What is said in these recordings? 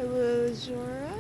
Hello, Zora.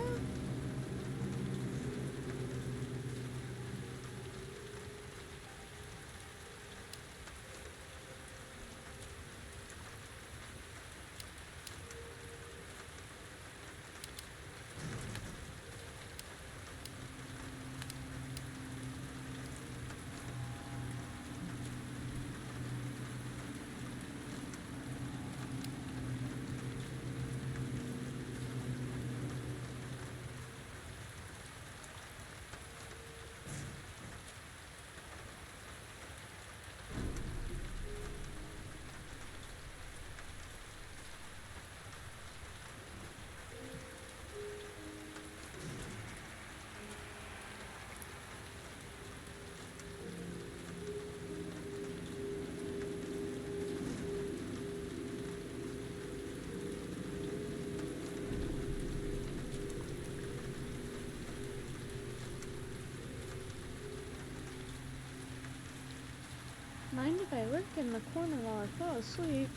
Mind if I lurk in the corner while I fall asleep?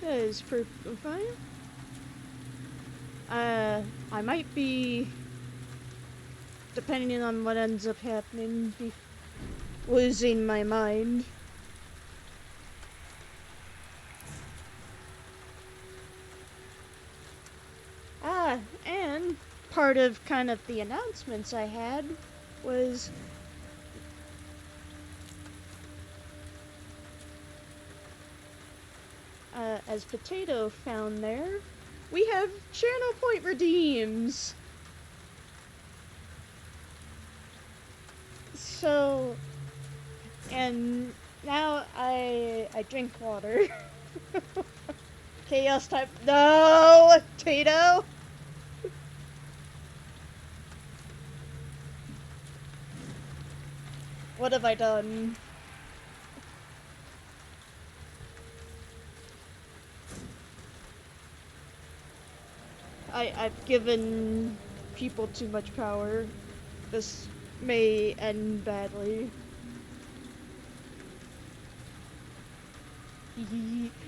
That is perfectly fine. I might be, depending on what ends up happening, be losing my mind. And part of kind of the announcements I had was as Potato found there, we have channel point redeems. So, and now I drink water. Chaos type. No, Tato. What have I done? I've given people too much power. This may end badly.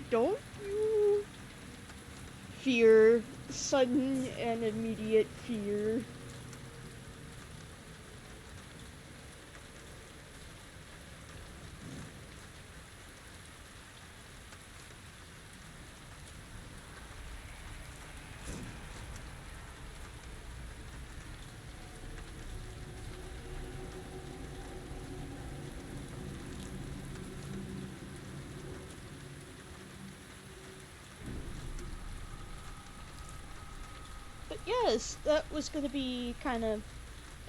Don't you fear sudden and immediate fear. But yes, that was going to be kind of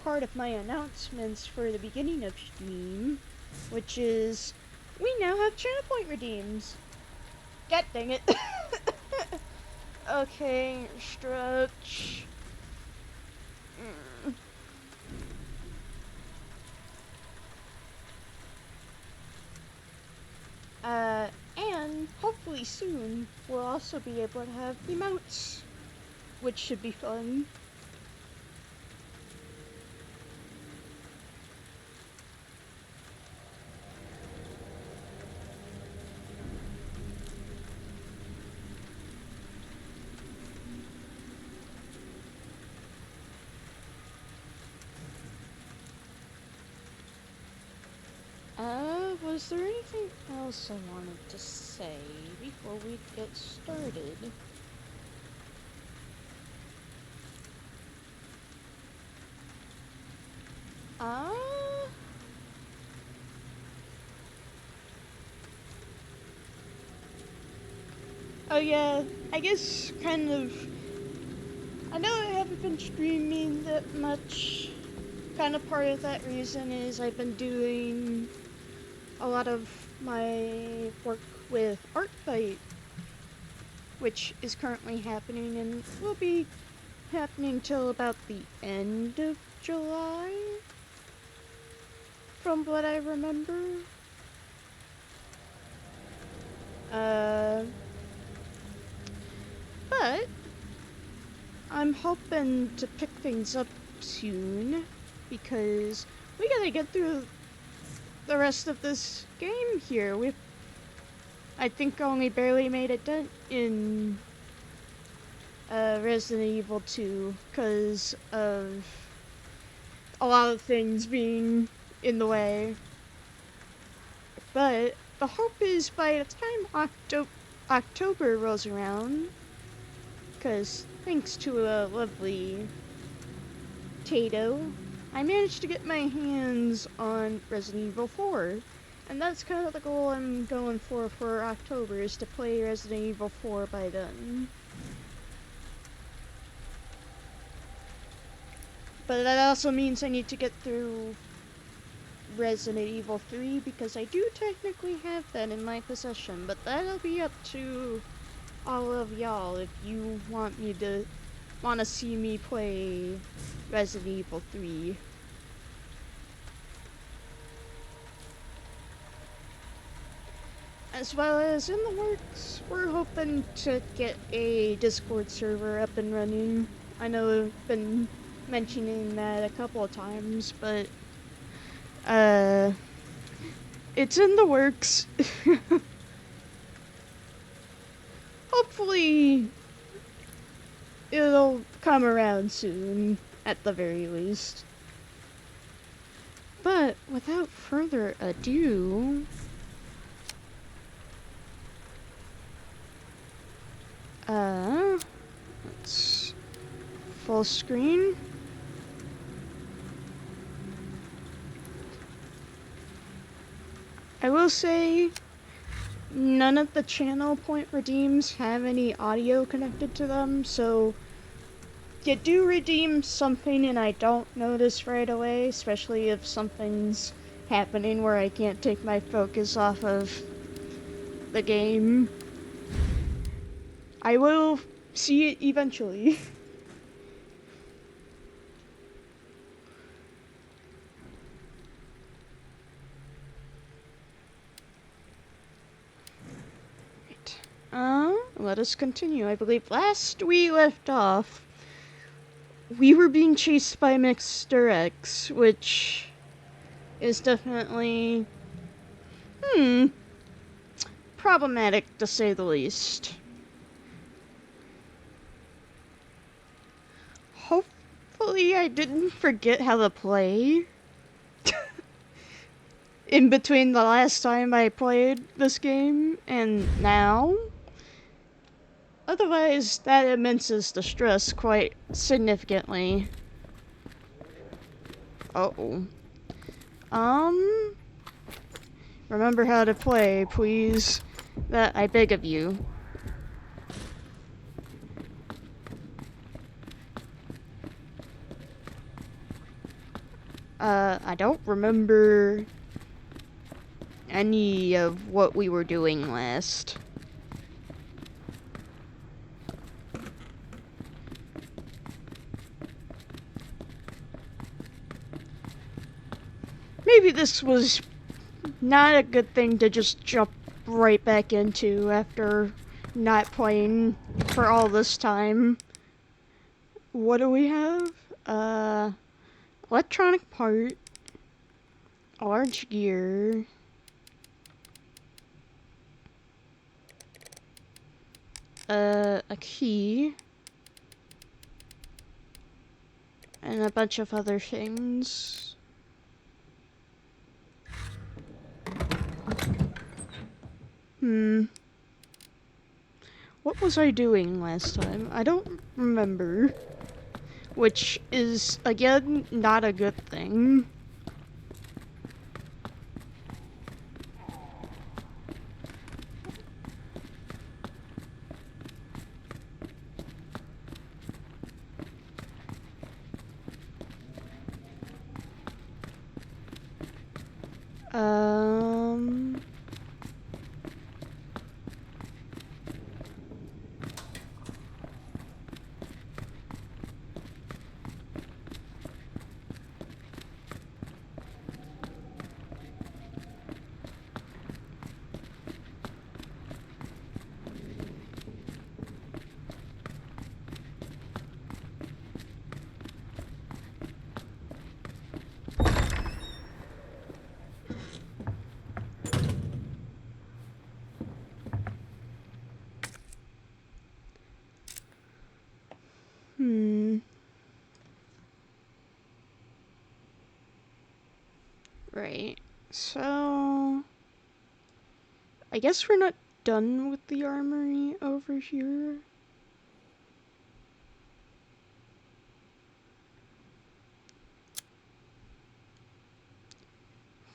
part of my announcements for the beginning of Steam, which is we now have channel point redeems. God dang it. Okay, stretch. Mm. And hopefully soon we'll also be able to have emotes, which should be fun. Was there anything else I wanted to say before we get started? Uh... Oh yeah, I guess kind of... I know I haven't been streaming that much. Kind of part of that reason is I've been doing a lot of my work with Artfight, which is currently happening and will be happening till about the end of July, from what I remember. But I'm hoping to pick things up soon because we gotta get through the rest of this game here. I think only barely made a dent in Resident Evil 2 because of a lot of things being in the way. But the hope is by the time October rolls around, because thanks to a lovely Tato, I managed to get my hands on Resident Evil 4. And that's kind of the goal I'm going for October, is to play Resident Evil 4 by then. But that also means I need to get through Resident Evil 3, because I do technically have that in my possession, but that'll be up to all of y'all if you want to see me play Resident Evil 3. As well as in the works, we're hoping to get a Discord server up and running. I know I've been mentioning that a couple of times, but it's in the works. Hopefully it'll come around soon, at the very least. But without further ado, let's full screen. I will say none of the channel point redeems have any audio connected to them, so you do redeem something and I don't notice right away, especially if something's happening where I can't take my focus off of the game. I will see it eventually. Let us continue. I believe last we left off, we were being chased by Mr. X, which is definitely, problematic to say the least. Hopefully I didn't forget how to play in between the last time I played this game and now. Otherwise, that immenses the stress quite significantly. Uh-oh. Remember how to play, please. That I beg of you. I don't remember any of what we were doing last. Maybe this was not a good thing to just jump right back into after not playing for all this time. What do we have? Electronic part, large gear, a key, and a bunch of other things. What was I doing last time? I don't remember. Which is, again, not a good thing. Right. So I guess we're not done with the armory over here.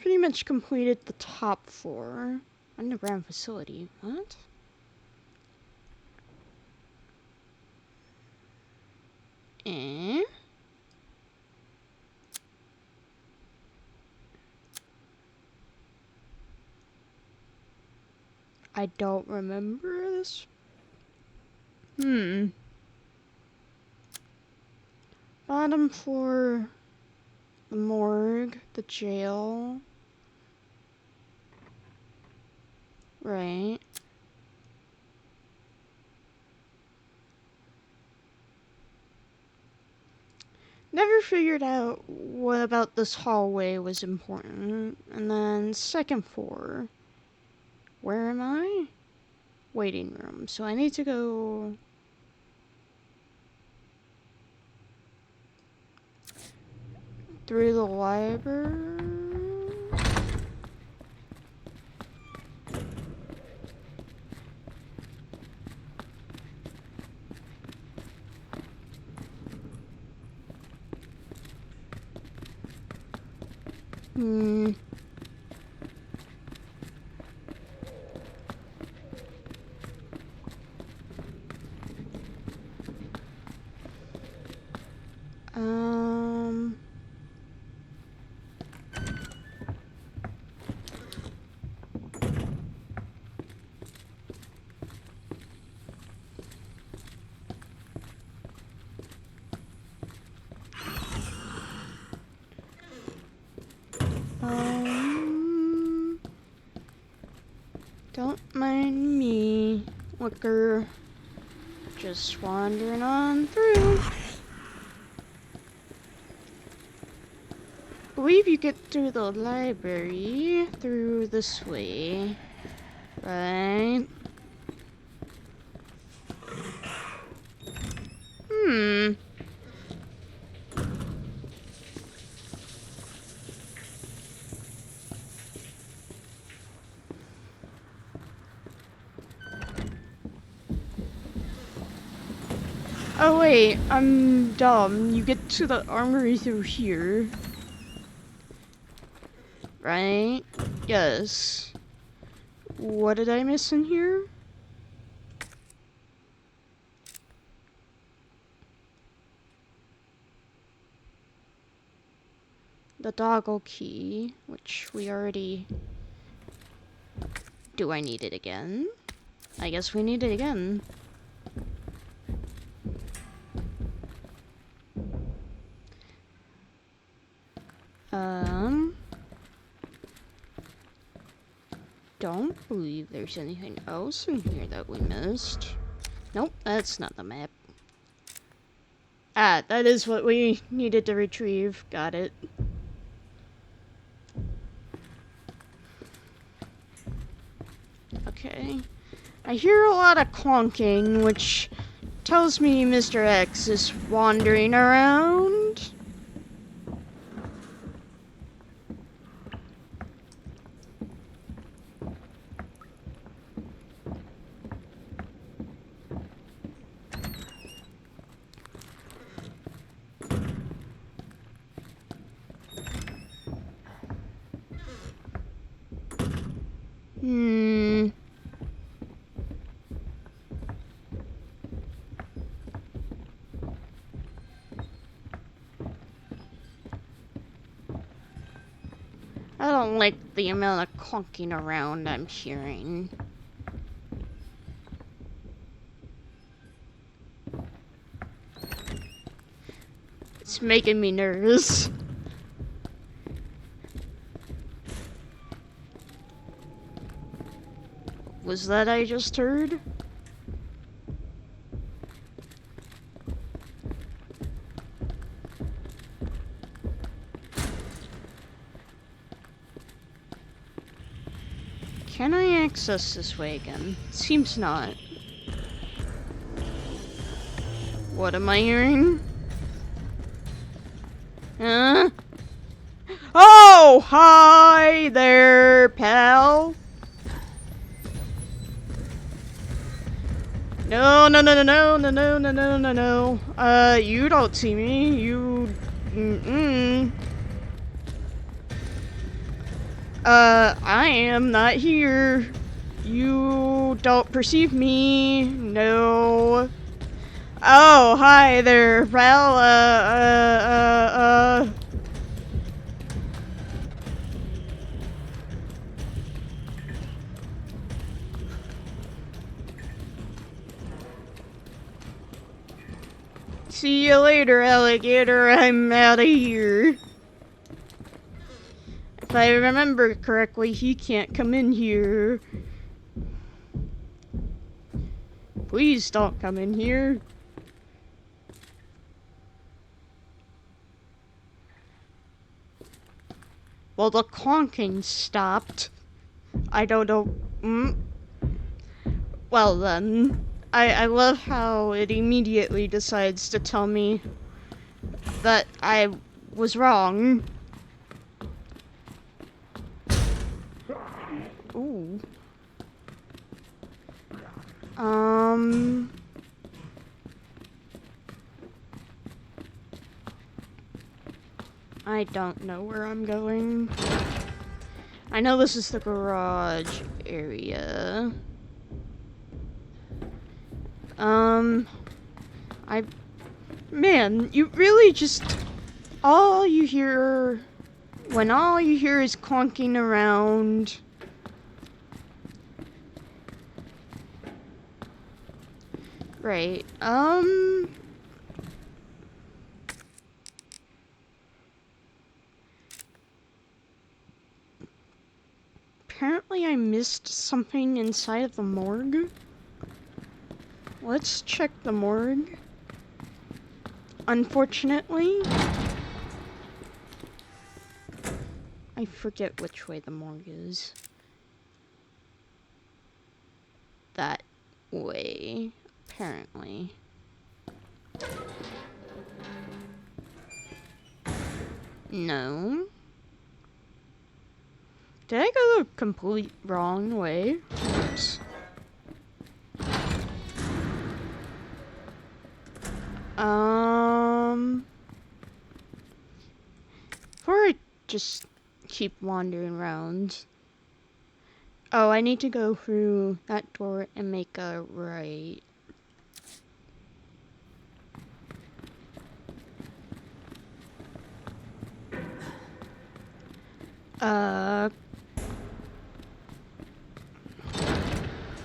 Pretty much completed the top floor. Underground facility. What? Eh? I don't remember this. Bottom floor. The morgue. The jail. Right. Never figured out what about this hallway was important. And then second floor. Where am I? Waiting room. So I need to go through the library. Um, don't mind me, Looker. Just wandering on through. Believe you get through the library through this way, right? Oh wait, I'm dumb. You get to the armory through here. Right? Yes. What did I miss in here? The doggle key, which we already... Do I need it again? I guess we need it again. Don't believe there's anything else in here that we missed. Nope, that's not the map. Ah, that is what we needed to retrieve. Got it. Okay. I hear a lot of clunking, which tells me Mr. X is wandering around. I don't like the amount of clunking around I'm hearing. It's making me nervous. Was that I just heard? Can I access this way again? Seems not. What am I hearing? Huh? Oh, hi there, pal. No, no, no, no, no, no, no, no, no, no, no. You don't see me. You, I am not here. You don't perceive me. No. Oh, hi there, pal. See you later, alligator. I'm out of here. If I remember correctly, he can't come in here. Please don't come in here. Well, the conking stopped. I don't know. Well then. I love how it immediately decides to tell me that I was wrong. Ooh. I don't know where I'm going. I know this is the garage area. Man, you really just, all you hear is clunking around. Right, apparently I missed something inside of the morgue. Let's check the morgue. Unfortunately, I forget which way the morgue is. That way, apparently. No. Did I go the complete wrong way? Oops. Before I just keep wandering around. Oh, I need to go through that door and make a right.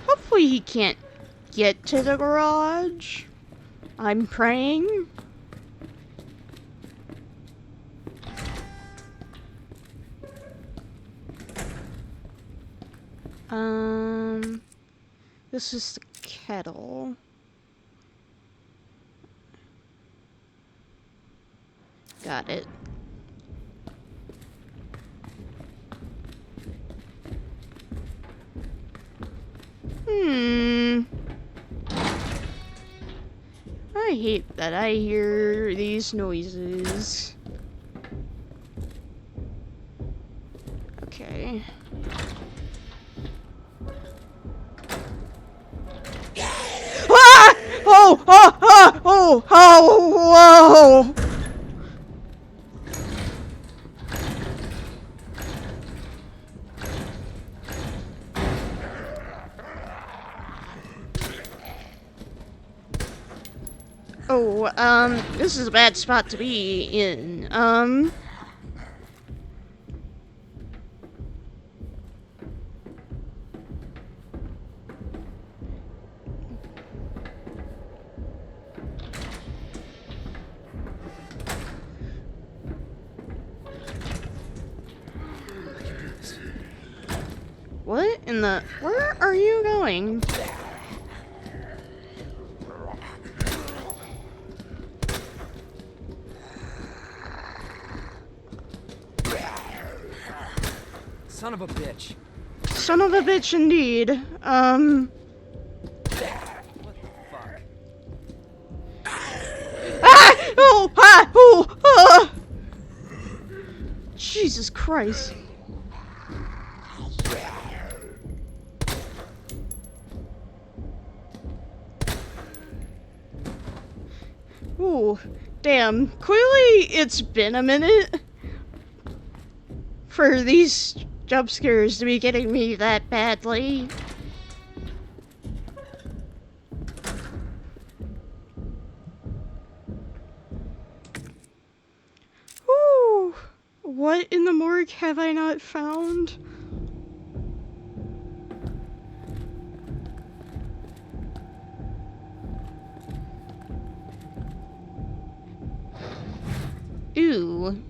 Hopefully he can't get to the garage. I'm praying. This is the kettle. Got it. I hate that I hear these noises. Okay. Ah! Oh! Oh! Oh! Oh! Oh! Whoa! Oh, this is a bad spot to be in. What in the... Where are you going? Son of a bitch. Son of a bitch indeed. What the fuck? Ah! Oh! Ah! Oh! Ah! Jesus Christ. Ooh, damn. Clearly it's been a minute for these jump scares to be getting me that badly. Ooh, what in the morgue have I not found? Ew.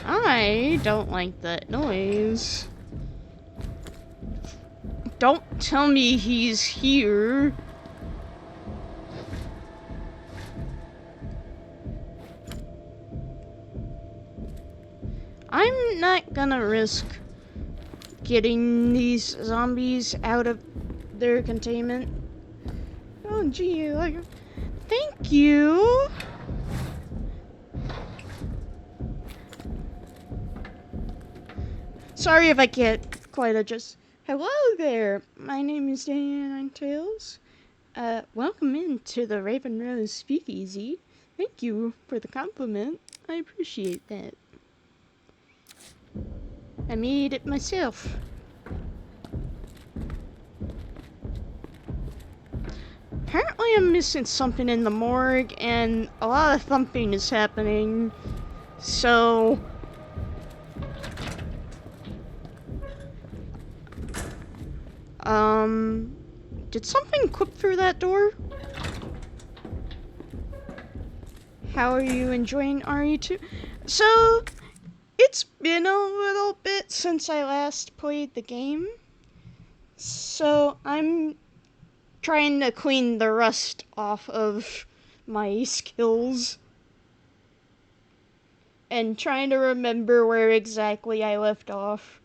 I don't like that noise. Don't tell me he's here. I'm not gonna risk getting these zombies out of their containment. Oh gee, like, thank you. Sorry if I can't quite adjust. Hello there, my name is Dan Tails. Welcome into the Raven Rose Speakeasy. Thank you for the compliment. I appreciate that. I made it myself. Apparently I'm missing something in the morgue and a lot of thumping is happening. So... did something clip through that door? How are you enjoying RE2? So, it's been a little bit since I last played the game. So, I'm trying to clean the rust off of my skills. And trying to remember where exactly I left off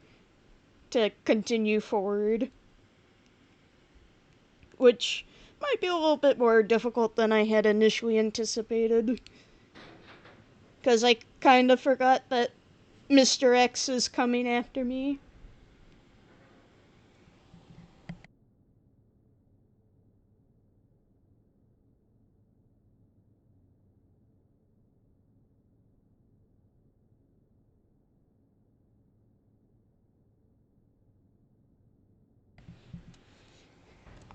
to continue forward. Which might be a little bit more difficult than I had initially anticipated. Because I kind of forgot that Mr. X is coming after me.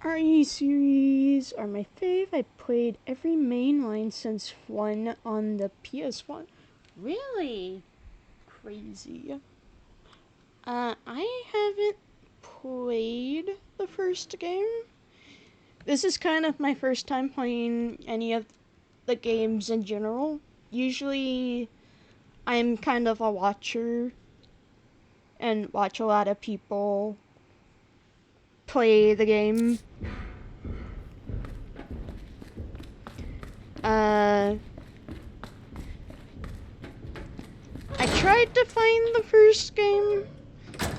RE series are my fave. I played every main line since 1 on the PS1. Really? Crazy. I haven't played the first game. This is kind of my first time playing any of the games in general. Usually, I'm kind of a watcher and watch a lot of people play the game. I tried to find the first game,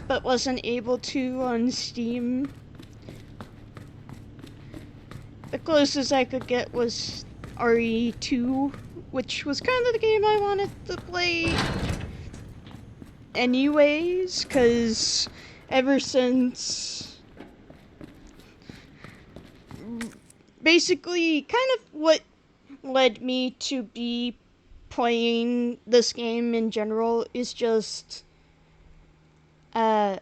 but wasn't able to on Steam. The closest I could get was RE2, which was kind of the game I wanted to play anyways, because ever since... Basically, kind of what led me to be playing this game in general is just... I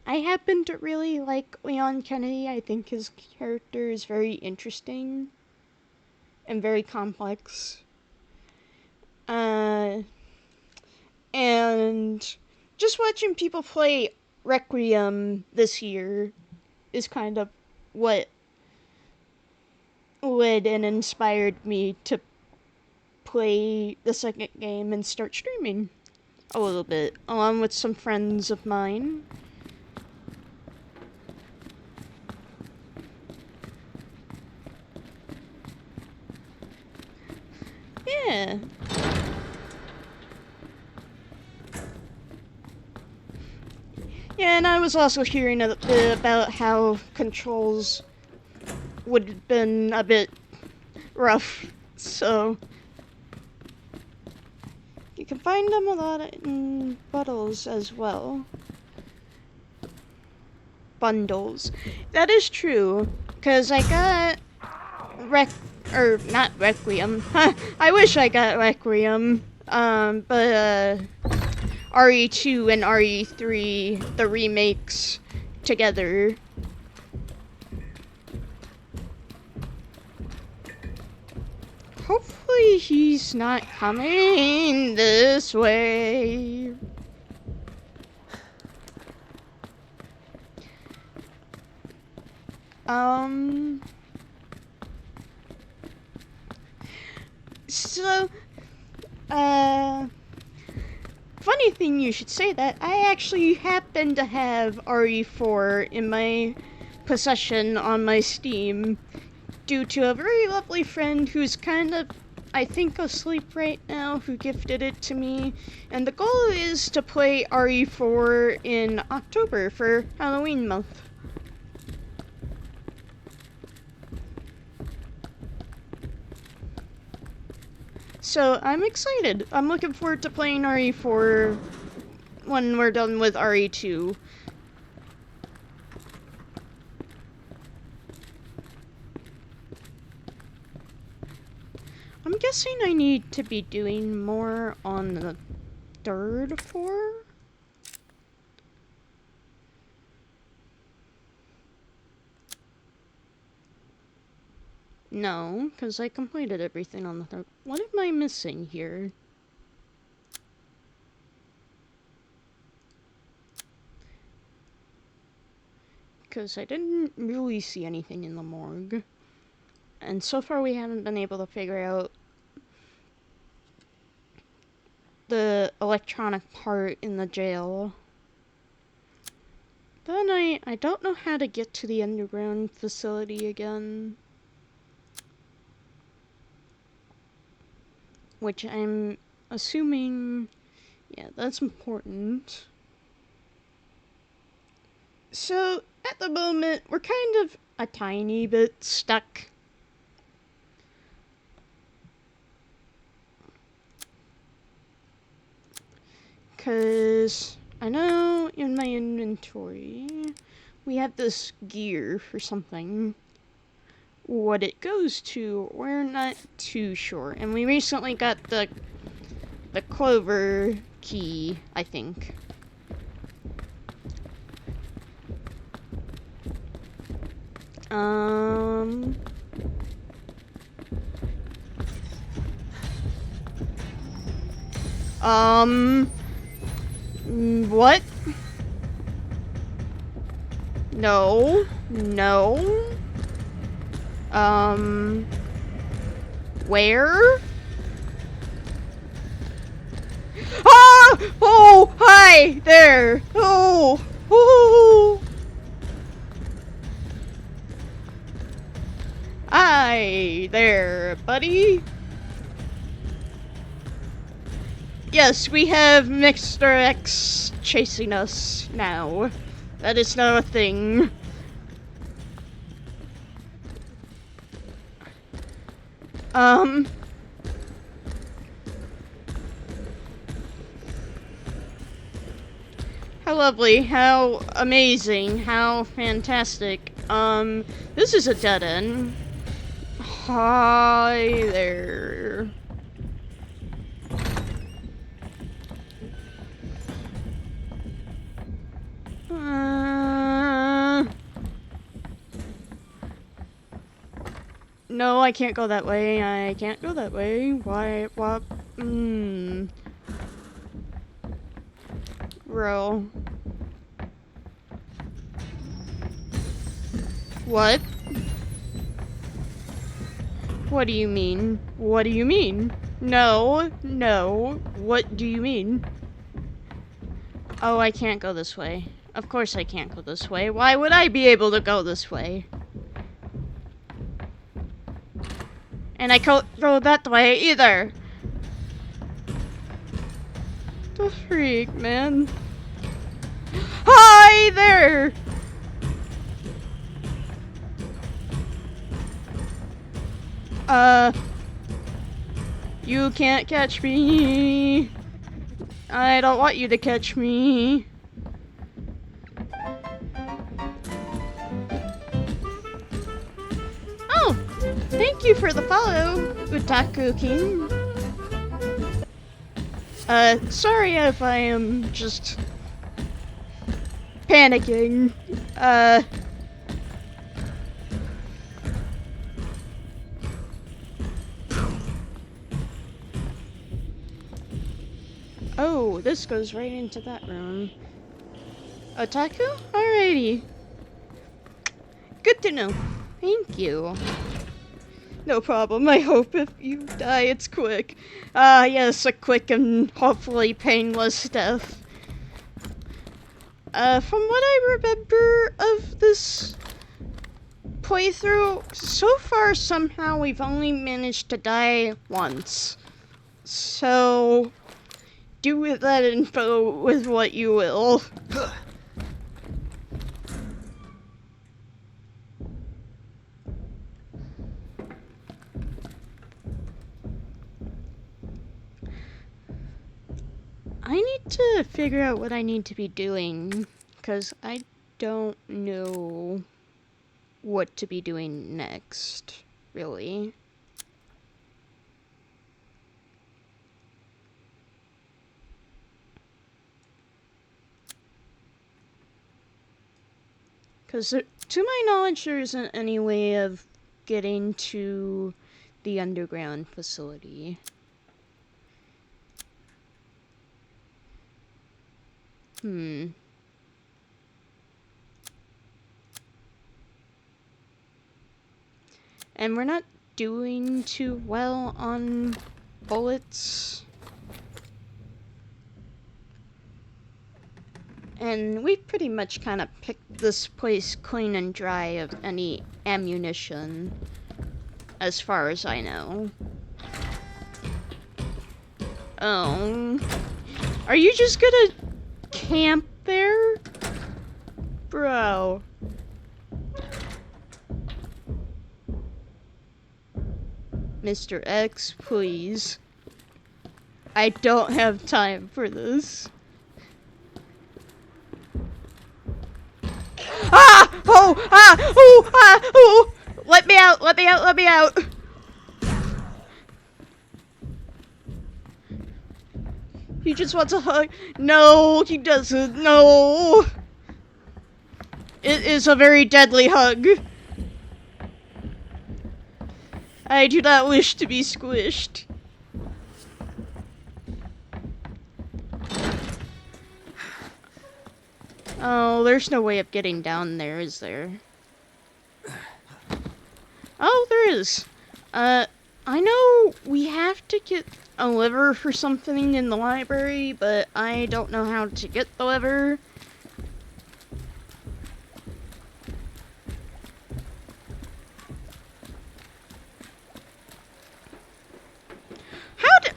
happen to really like Leon Kennedy. I think his character is very interesting and very complex. And just watching people play Requiem this year is kind of what led and inspired me to play the second game and start streaming a little bit, along with some friends of mine. Yeah. Yeah, and I was also hearing a bit about how controls would have been a bit rough So you can find them a lot in bundles as well. Bundles. That is true, because I got not Requiem. I wish I got Requiem. But RE2 and RE3, the remakes together. Hopefully he's not coming this way. So, funny thing you should say that. I actually happen to have RE4 in my possession on my Steam due to a very lovely friend who's kind of, I think, asleep right now, who gifted it to me. And the goal is to play RE4 in October for Halloween month. So I'm excited. I'm looking forward to playing RE4 when we're done with RE2. I'm guessing I need to be doing more on the third floor. No, because I completed everything on the third. What am I missing here? Because I didn't really see anything in the morgue. And so far we haven't been able to figure out the electronic part in the jail. Then I don't know how to get to the underground facility again. Which I'm assuming, yeah, that's important. So, at the moment, we're kind of a tiny bit stuck. Because I know in my inventory, we have this gear for something. What it goes to, we're not too sure. And we recently got the clover key, I think. What? No. No. Where? Ah! Oh, hi there. Oh, oh. Hi there, buddy. Yes, we have Mr. X chasing us now. That is now a thing. How lovely, how amazing, how fantastic. This is a dead end. Hi there. No, I can't go that way. I can't go that way. Why? What? Bro. What? What do you mean? What do you mean? No, no. What do you mean? Oh, I can't go this way. Of course I can't go this way. Why would I be able to go this way? And I can't go that way either. The freak, man. Hi there! You can't catch me. I don't want you to catch me. Oh, thank you for the follow, Utaku King. Sorry if I am just panicking. Oh, this goes right into that room. Otaku? Alrighty. Good to know. Thank you. No problem. I hope if you die, it's quick. Yes, a quick and hopefully painless death. From what I remember of this playthrough, so far somehow we've only managed to die once. So, do with that info with what you will. I need to figure out what I need to be doing, because I don't know what to be doing next, really. Because to my knowledge, there isn't any way of getting to the underground facility. And we're not doing too well on bullets. And we pretty much kind of picked this place clean and dry of any ammunition, as far as I know. Oh. Are you just gonna camp there? Bro. Mr. X, please. I don't have time for this. Ah! Oh! Ah! Oh! Ah! Oh! Let me out! Let me out! Let me out! He just wants a hug. No, he doesn't. No! It is a very deadly hug. I do not wish to be squished. Oh, there's no way of getting down there, is there? Oh, there is. I know we have to get a lever for something in the library, but I don't know how to get the lever.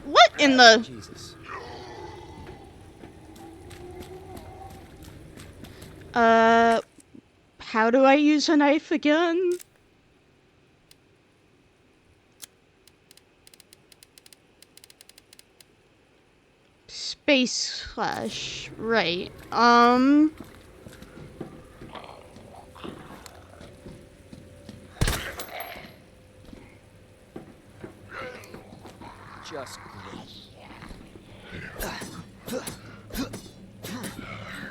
What in the... Jesus. How do I use a knife again? Space slash, right. Just great.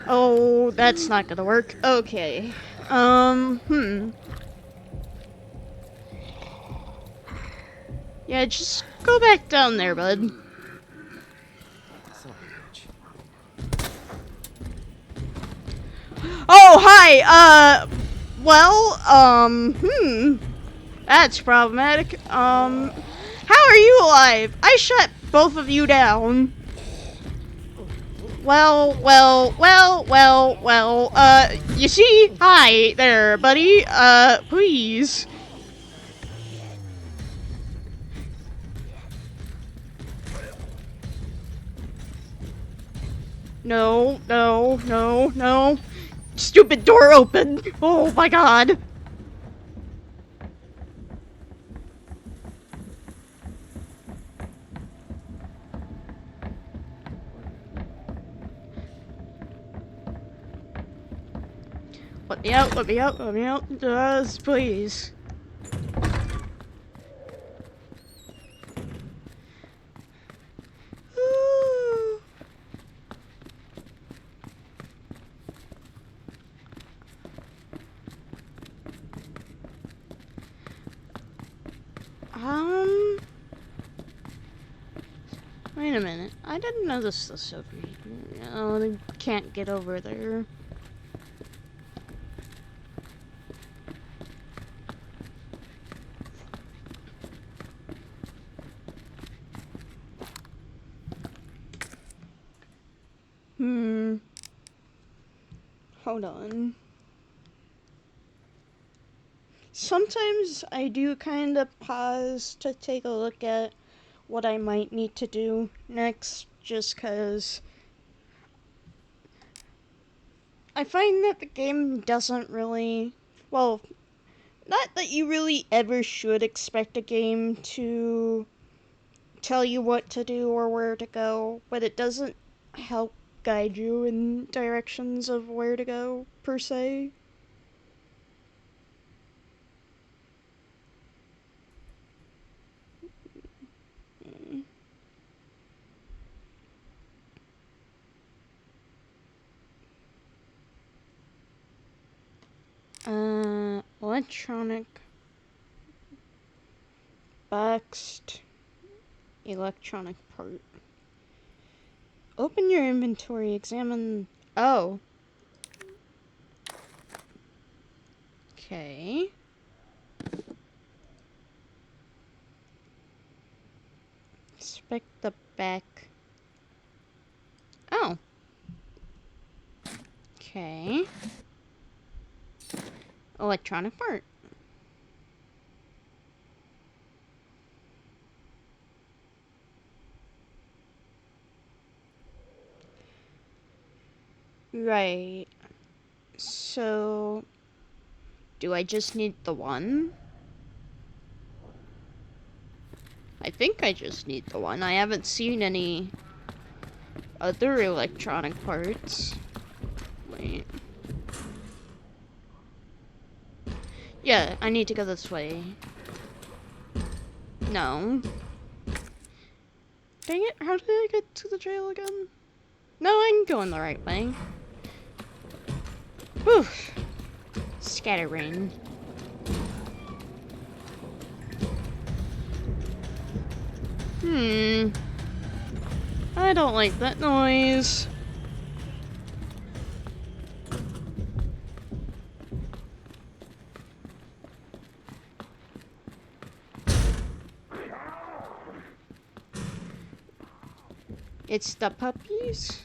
Oh, that's not gonna work. Okay. Yeah, just go back down there, bud. Son of a bitch. Oh, hi, that's problematic. How are you alive? I shut both of you down. Well, you see? Hi there, buddy. Please. No. Stupid door open. Oh my god. Let me out, let me out, let me out. Just please. Ooh. Wait a minute. I didn't know this was over here. Oh, they can't get over there. Hold on. Sometimes I do kind of pause to take a look at what I might need to do next, just because I find that the game doesn't really, well, not that you really ever should expect a game to tell you what to do or where to go, but it doesn't help guide you in directions of where to go, per se. Electronic boxed electronic part. Open your inventory, examine. Oh. Okay. Inspect the back. Oh. Okay. Electronic part. Right. So, do I just need the one? I think I just need the one. I haven't seen any other electronic parts. Wait. Yeah, I need to go this way. No. Dang it, how did I get to the jail again? No, I'm going the right way. Whew. Scattering. I don't like that noise. It's the puppies?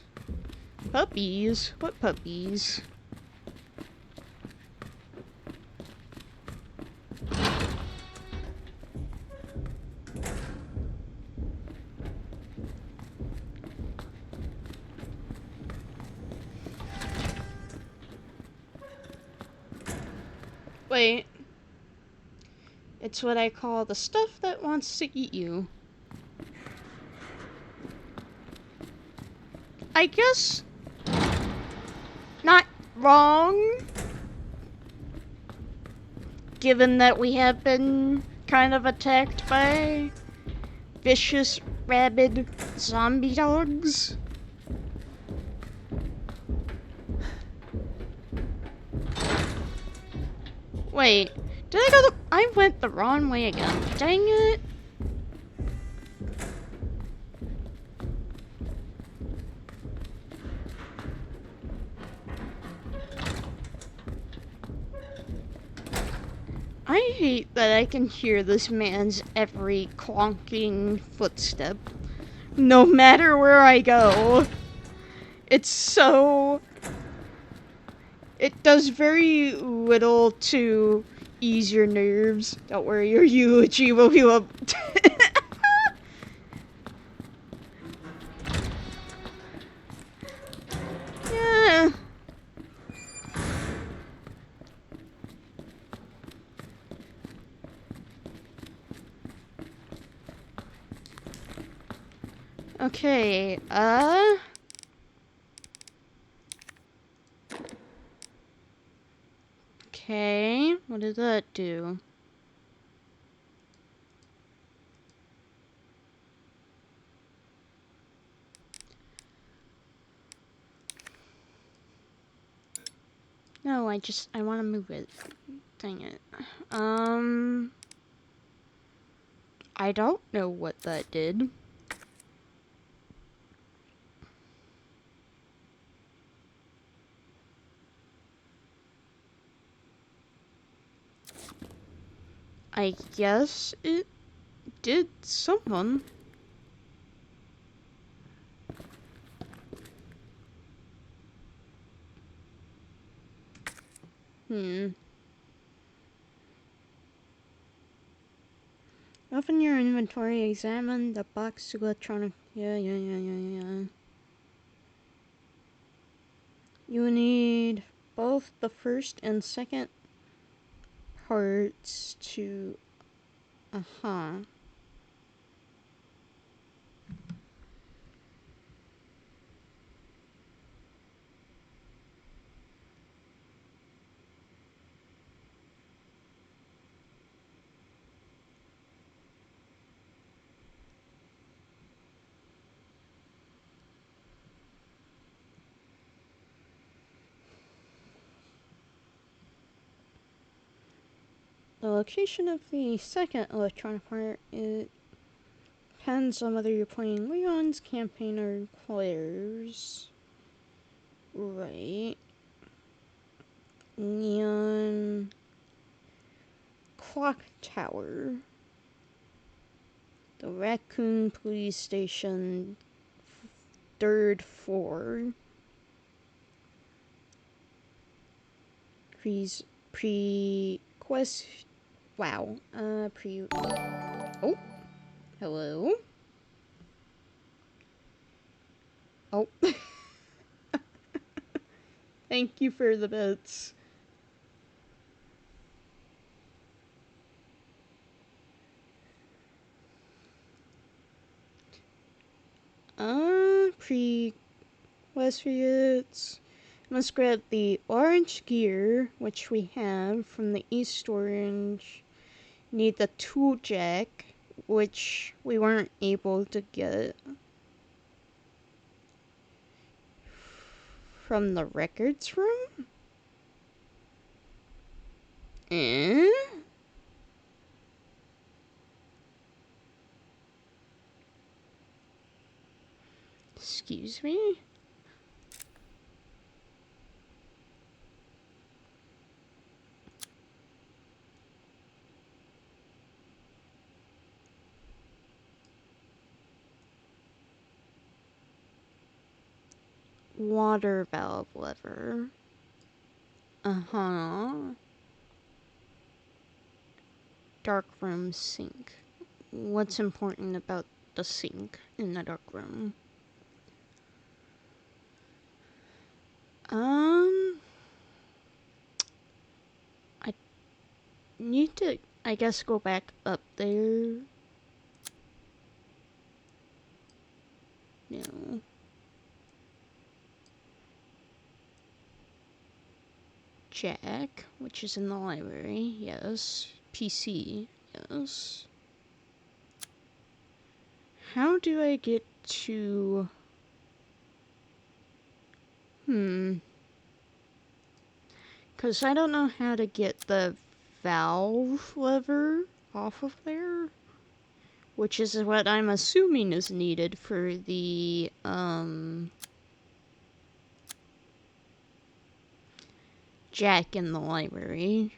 Puppies? What puppies? Wait. It's what I call the stuff that wants to eat you. I guess not wrong, given that we have been kind of attacked by vicious, rabid zombie dogs. Wait, did I go I went the wrong way again. Dang it. I hate that I can hear this man's every clonking footstep, no matter where I go. It's so... It does very little to ease your nerves. Don't worry, your eulogy will be up. Yeah. Okay, Okay, what did that do? No, I want to move it. Dang it. I don't know what that did. I guess it did something. Open your inventory, examine the box electronic. Yeah. You need both the first and second parts to. The location of the second electronic part, it depends on whether you're playing Leon's campaign or Claire's. Right. Neon Clock Tower. The Raccoon Police Station, third floor. Quest. Wow. Oh. Hello. Oh. Thank you for the bits. Quest Fiats. Must grab the orange gear, which we have from the East Orange. Need the tool jack, which we weren't able to get from the records room. Excuse me? Water valve lever. Dark room sink. What's important about the sink in the dark room? I need to, I guess, go back up there. No. Jack, which is in the library, yes. PC, yes. How do I get to... Because I don't know how to get the valve lever off of there. Which is what I'm assuming is needed for the, Jack in the library.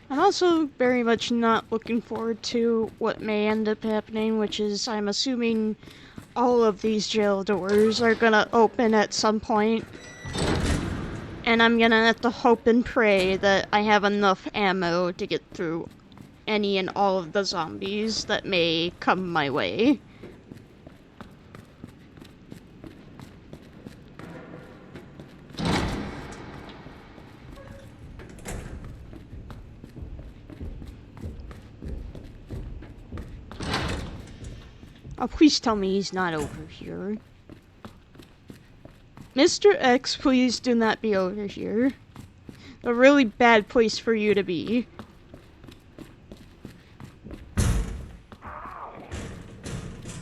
I'm also very much not looking forward to what may end up happening, which is I'm assuming all of these jail doors are gonna open at some point. And I'm gonna have to hope and pray that I have enough ammo to get through any and all of the zombies that may come my way. Oh, please tell me he's not over here. Mr. X, please do not be over here. A really bad place for you to be.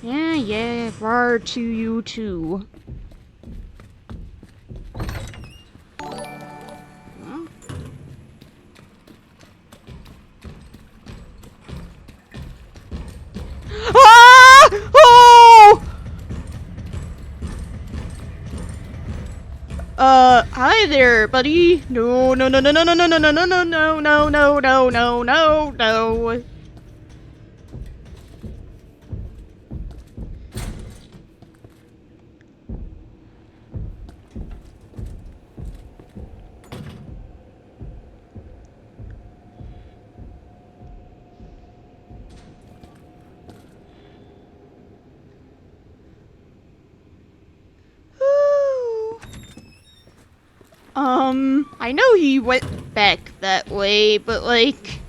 Yeah, rar to you too. Huh? Ah! Oh! Hi there, buddy. No, no, no, no, no, no, no, no, no, no, no, no, no, no, no, no, no, no. I know he went back that way, but like,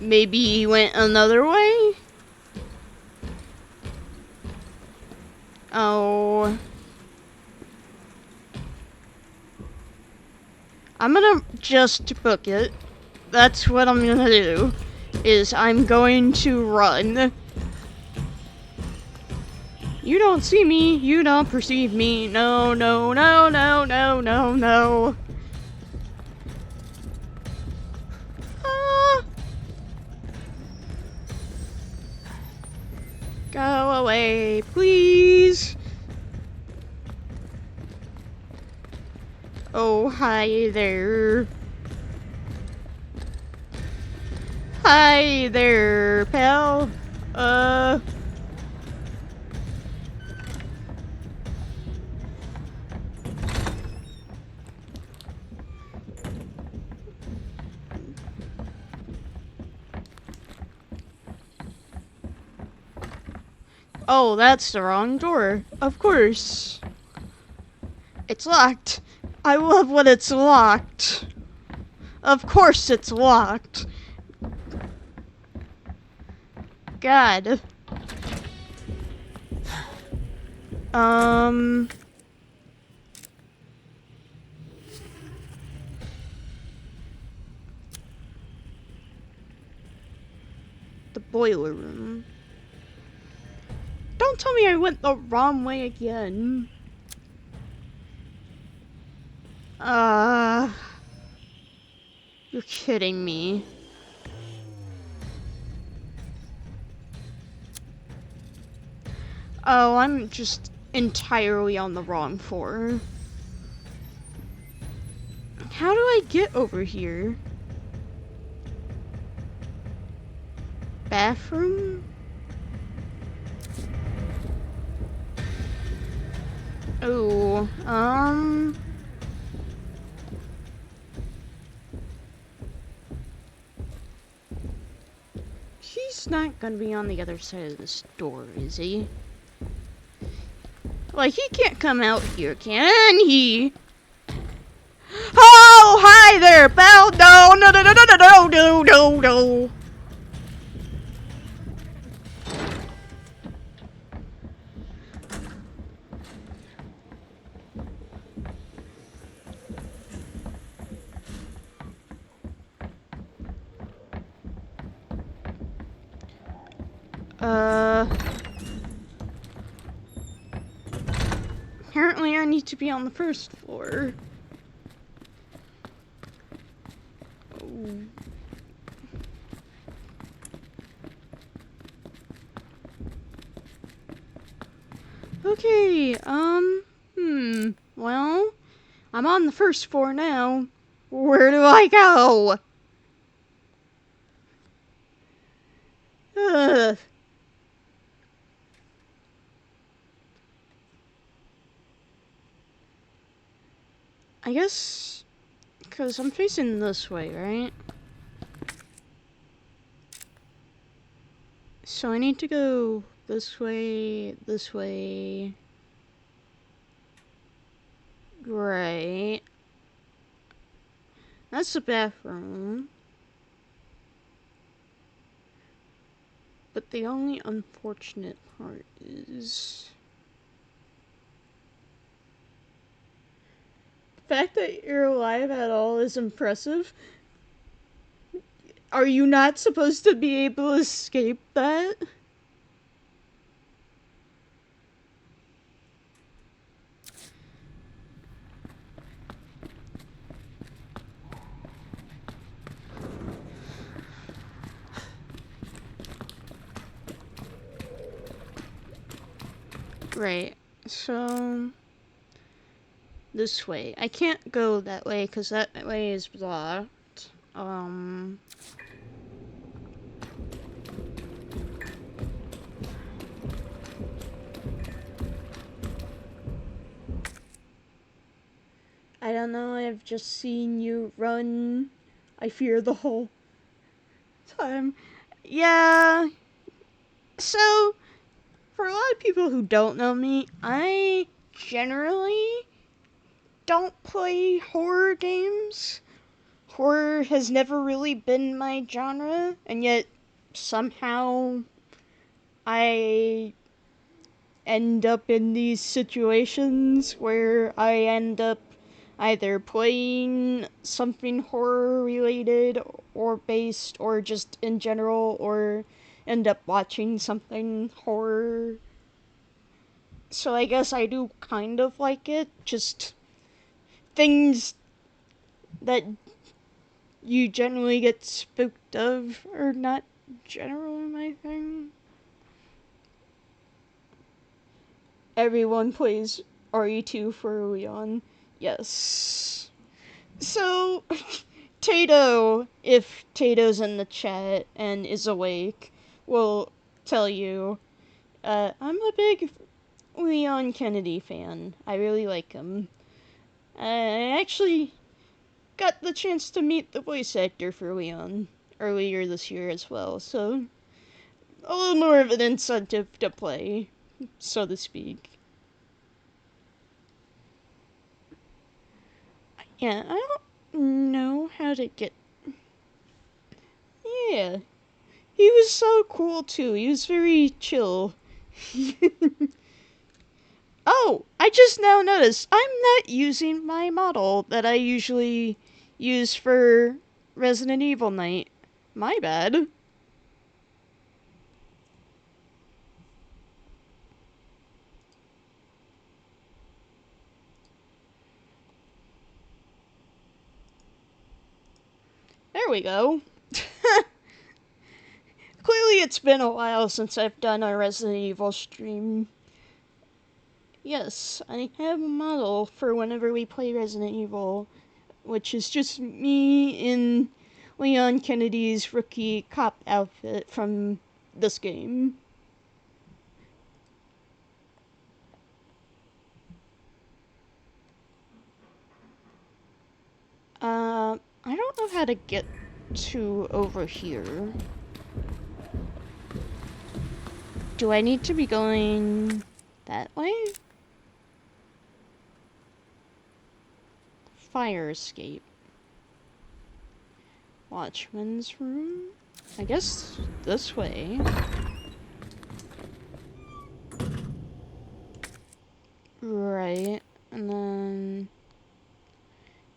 maybe he went another way? Oh. I'm gonna just book it. That's what I'm gonna do. Is I'm going to run. You don't see me, you don't perceive me. No, no, no, no, no, no, no. Ah. Go away, please. Oh, hi there. Hi there, pal. Oh, that's the wrong door. Of course. It's locked. I love when it's locked. Of course it's locked. God. The boiler room. Don't tell me I went the wrong way again. You're kidding me. Oh, I'm just entirely on the wrong floor. How do I get over here? Bathroom? Oh, he's not gonna be on the other side of this door, is he? Like, he can't come out here, can he? Oh, hi there, pal! No, no, no, no, no, no, no, no, no. Apparently I need to be on the first floor. Oh. Okay, well, I'm on the first floor now. Where do I go? Ugh. I guess, because I'm facing this way, right? So I need to go this way, right. That's the bathroom. But the only unfortunate part is the fact that you're alive at all is impressive. Are you not supposed to be able to escape that? Right, so this way. I can't go that way because that way is blocked. I don't know, I've just seen you run. I fear the whole time. Yeah, so for a lot of people who don't know me, I generally don't play horror games. Horror has never really been my genre, and yet somehow I end up in these situations where I end up either playing something horror related or based or just in general, or end up watching something horror. So I guess I do kind of like it, just things that you generally get spooked of are not generally my thing. Everyone plays RE2 for Leon. Yes. So, Tato, if Tato's in the chat and is awake, will tell you, I'm a big Leon Kennedy fan. I really like him. I actually got the chance to meet the voice actor for Leon earlier this year as well, so a little more of an incentive to play, so to speak. Yeah, I don't know how to get... Yeah, he was so cool too. He was very chill. Oh, I just now noticed I'm not using my model that I usually use for Resident Evil Night. My bad. There we go. Clearly it's been a while since I've done a Resident Evil stream. Yes, I have a model for whenever we play Resident Evil, which is just me in Leon Kennedy's rookie cop outfit from this game. I don't know how to get to over here. Do I need to be going that way? Fire escape. Watchman's room? I guess this way. Right, and then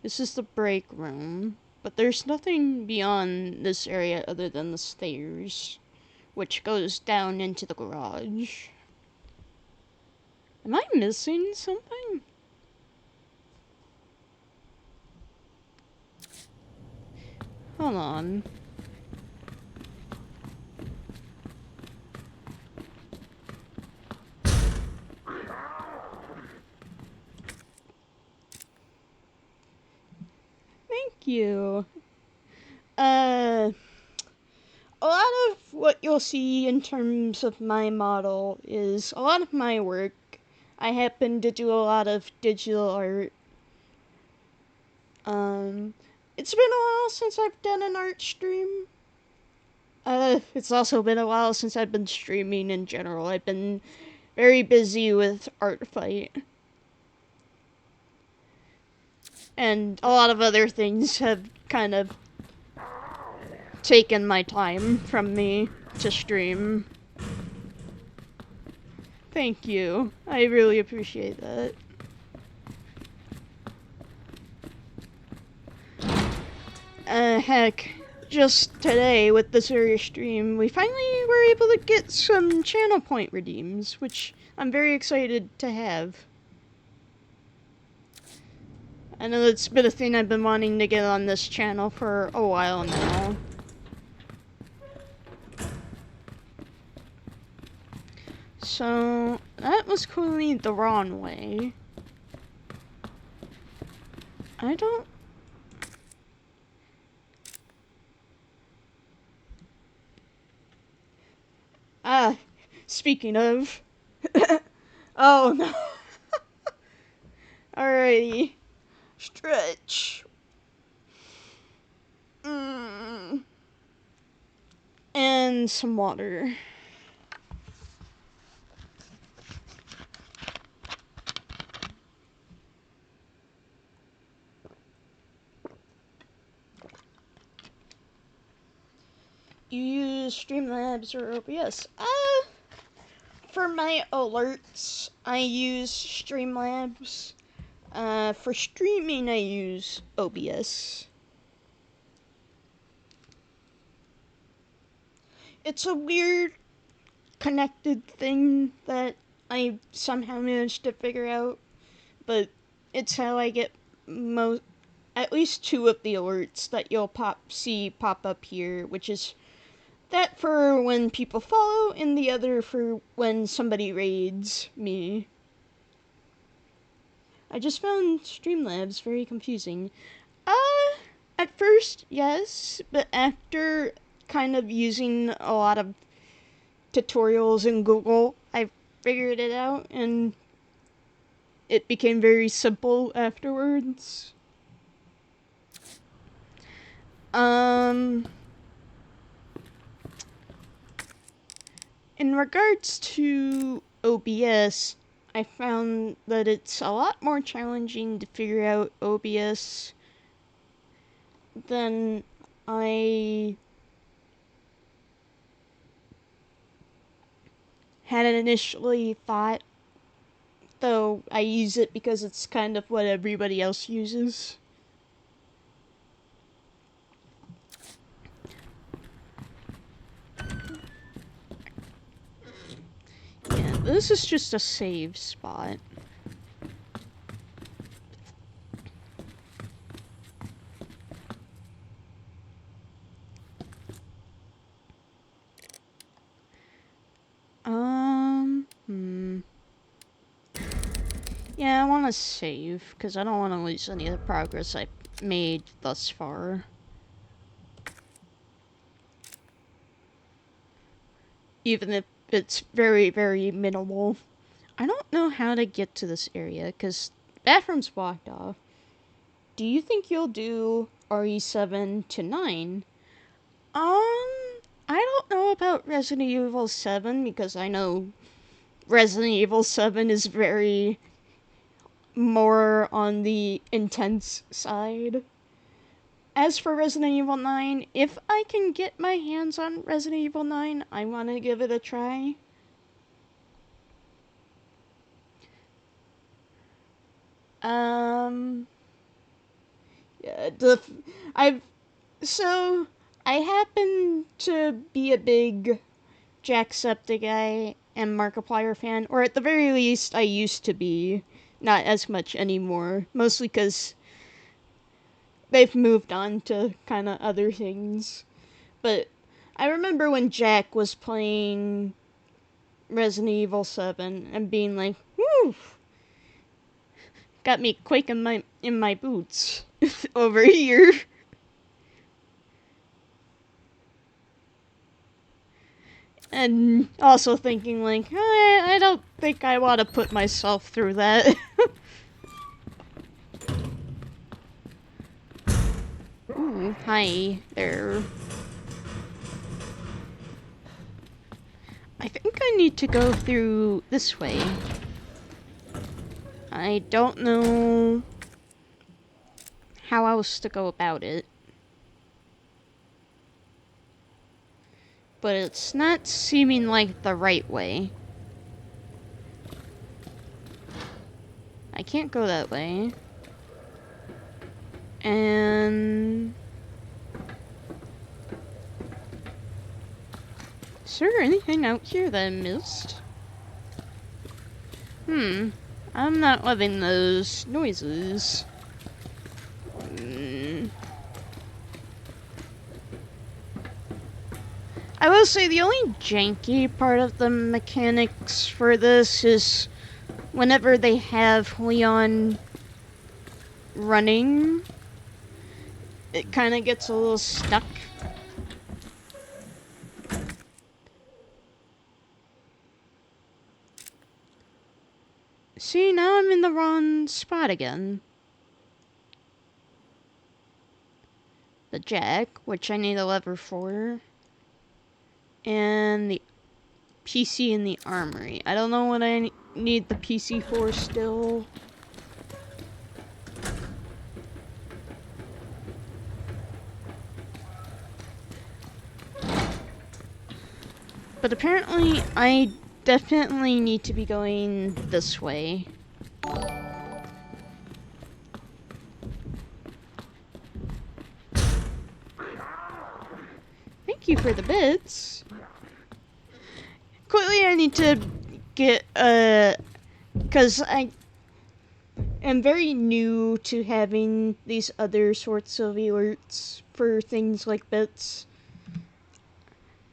this is the break room, but there's nothing beyond this area other than the stairs, which goes down into the garage. Am I missing something? Hold on. Thank you. A lot of what you'll see in terms of my model is a lot of my work. I happen to do a lot of digital art. It's been a while since I've done an art stream. It's also been a while since I've been streaming in general. I've been very busy with Art Fight. And a lot of other things have kind of taken my time from me to stream. Thank you. I really appreciate that. Heck, just today with the serious stream, we finally were able to get some channel point redeems, which I'm very excited to have. I know it's been a thing I've been wanting to get on this channel for a while now. So, that was clearly the wrong way. I don't... Ah, speaking of... Oh no. Alrighty. Stretch. And some water. You use Streamlabs or OBS? For my alerts, I use Streamlabs. For streaming, I use OBS. It's a weird connected thing that I somehow managed to figure out, but it's how I get at least 2 of the alerts that you'll see pop up here, which is that for when people follow, and the other for when somebody raids me. I just found Streamlabs very confusing. At first, yes, but after kind of using a lot of tutorials in Google, I figured it out, and it became very simple afterwards. In regards to OBS, I found that it's a lot more challenging to figure out OBS than I had initially thought, though I use it because it's kind of what everybody else uses. Yeah, this is just a save spot. Yeah, I want to save, because I don't want to lose any of the progress I've made thus far. Even if it's very, very minimal. I don't know how to get to this area, because the bathroom's blocked off. Do you think you'll do RE7 to 9? I don't know about Resident Evil 7, because I know Resident Evil 7 is very more on the intense side. As for Resident Evil 9, if I can get my hands on Resident Evil 9, I want to give it a try. Yeah, I happen to be a big Jacksepticeye and Markiplier fan, or at the very least, I used to be. Not as much anymore, mostly because they've moved on to kind of other things. But I remember when Jack was playing Resident Evil 7 and being like, whew, got me quaking in my boots over here. And also thinking like, I don't think I want to put myself through that. Ooh, hi there. I think I need to go through this way. I don't know how else to go about it. but it's not seeming like the right way. I can't go that way. And... is there anything out here that I missed? I'm not loving those noises. I will say the only janky part of the mechanics for this is whenever they have Leon running, it kind of gets a little stuck. See, now I'm in the wrong spot again. The jack, which I need a lever for, and the PC in the armory. I don't know what I need the PC for still. But apparently I definitely need to be going this way. Thank you for the bits. Quickly I need to get, because I am very new to having these other sorts of alerts for things like bits.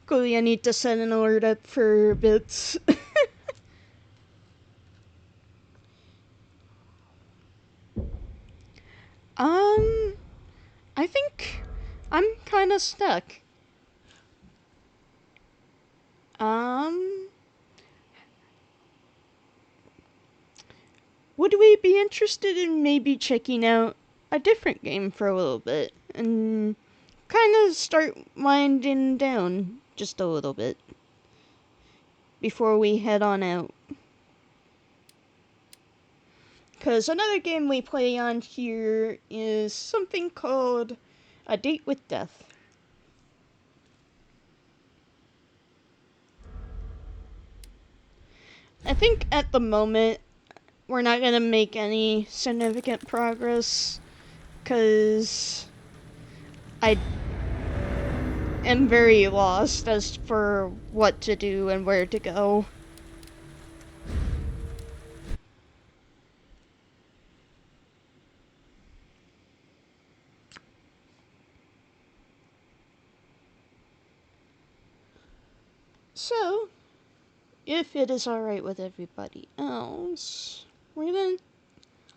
Quickly I need to set an alert up for bits. I think I'm kinda stuck. Would we be interested in maybe checking out a different game for a little bit and kind of start winding down just a little bit before we head on out? Because another game we play on here is something called A Date with Death. I think at the moment we're not going to make any significant progress because I am very lost as for what to do and where to go. So, if it is alright with everybody else, we're gonna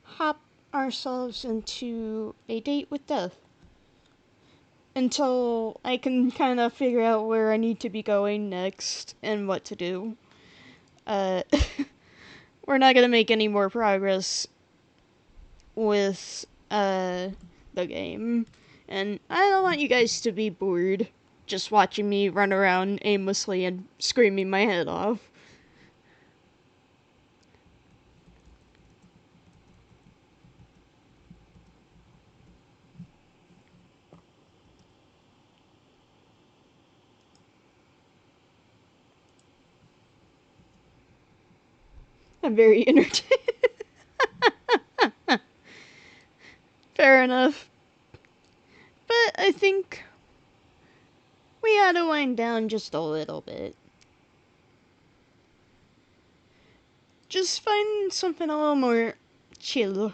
hop ourselves into A Date with Death until I can kind of figure out where I need to be going next and what to do. We're not gonna make any more progress with the game, and I don't want you guys to be bored just watching me run around aimlessly and screaming my head off. I'm very entertained. Fair enough. But I think we ought to wind down just a little bit. Just find something a little more chill. In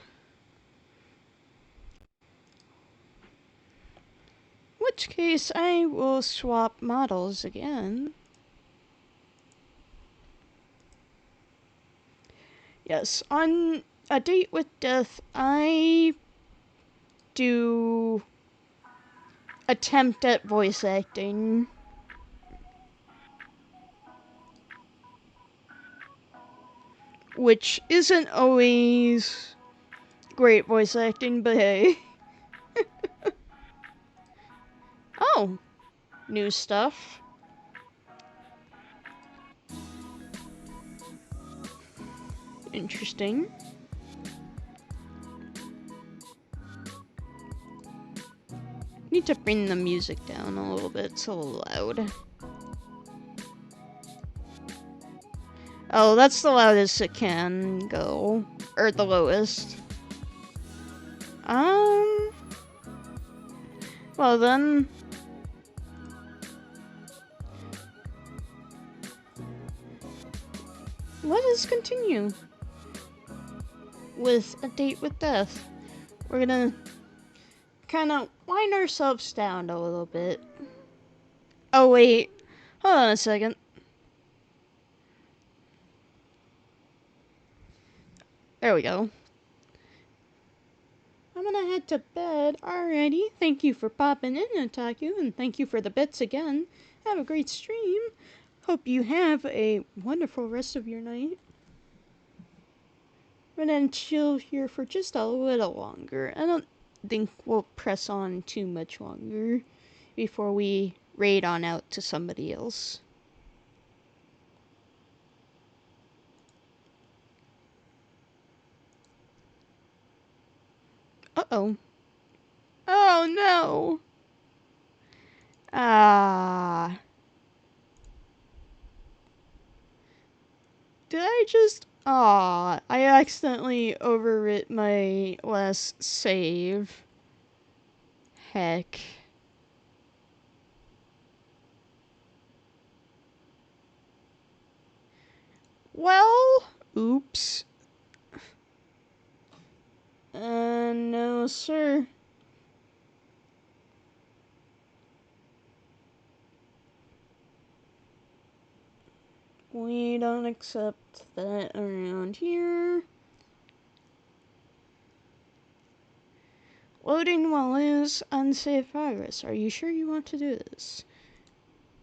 which case, I will swap models again. Yes, on A Date with Death, I do attempt at voice acting. Which isn't always great voice acting, but hey. Oh, new stuff. Interesting. Need to bring the music down a little bit, it's a little loud. Oh, that's the loudest it can go. Or the lowest. Well then. Let us continue with A Date with Death. We're gonna kind of wind ourselves down a little bit. Oh wait, hold on a second. There we go. I'm gonna head to bed. Alrighty, thank you for popping in, Otaku, and thank you for the bits again. Have a great stream. Hope you have a wonderful rest of your night. We're gonna chill here for just a little longer. I don't think we'll press on too much longer before we raid on out to somebody else. Uh-oh. Oh no! Ah. Did I just... Aw, I accidentally overwrit my last save. Heck. Well, oops. No, sir. We don't accept that around here. Loading will lose unsafe progress. Are you sure you want to do this?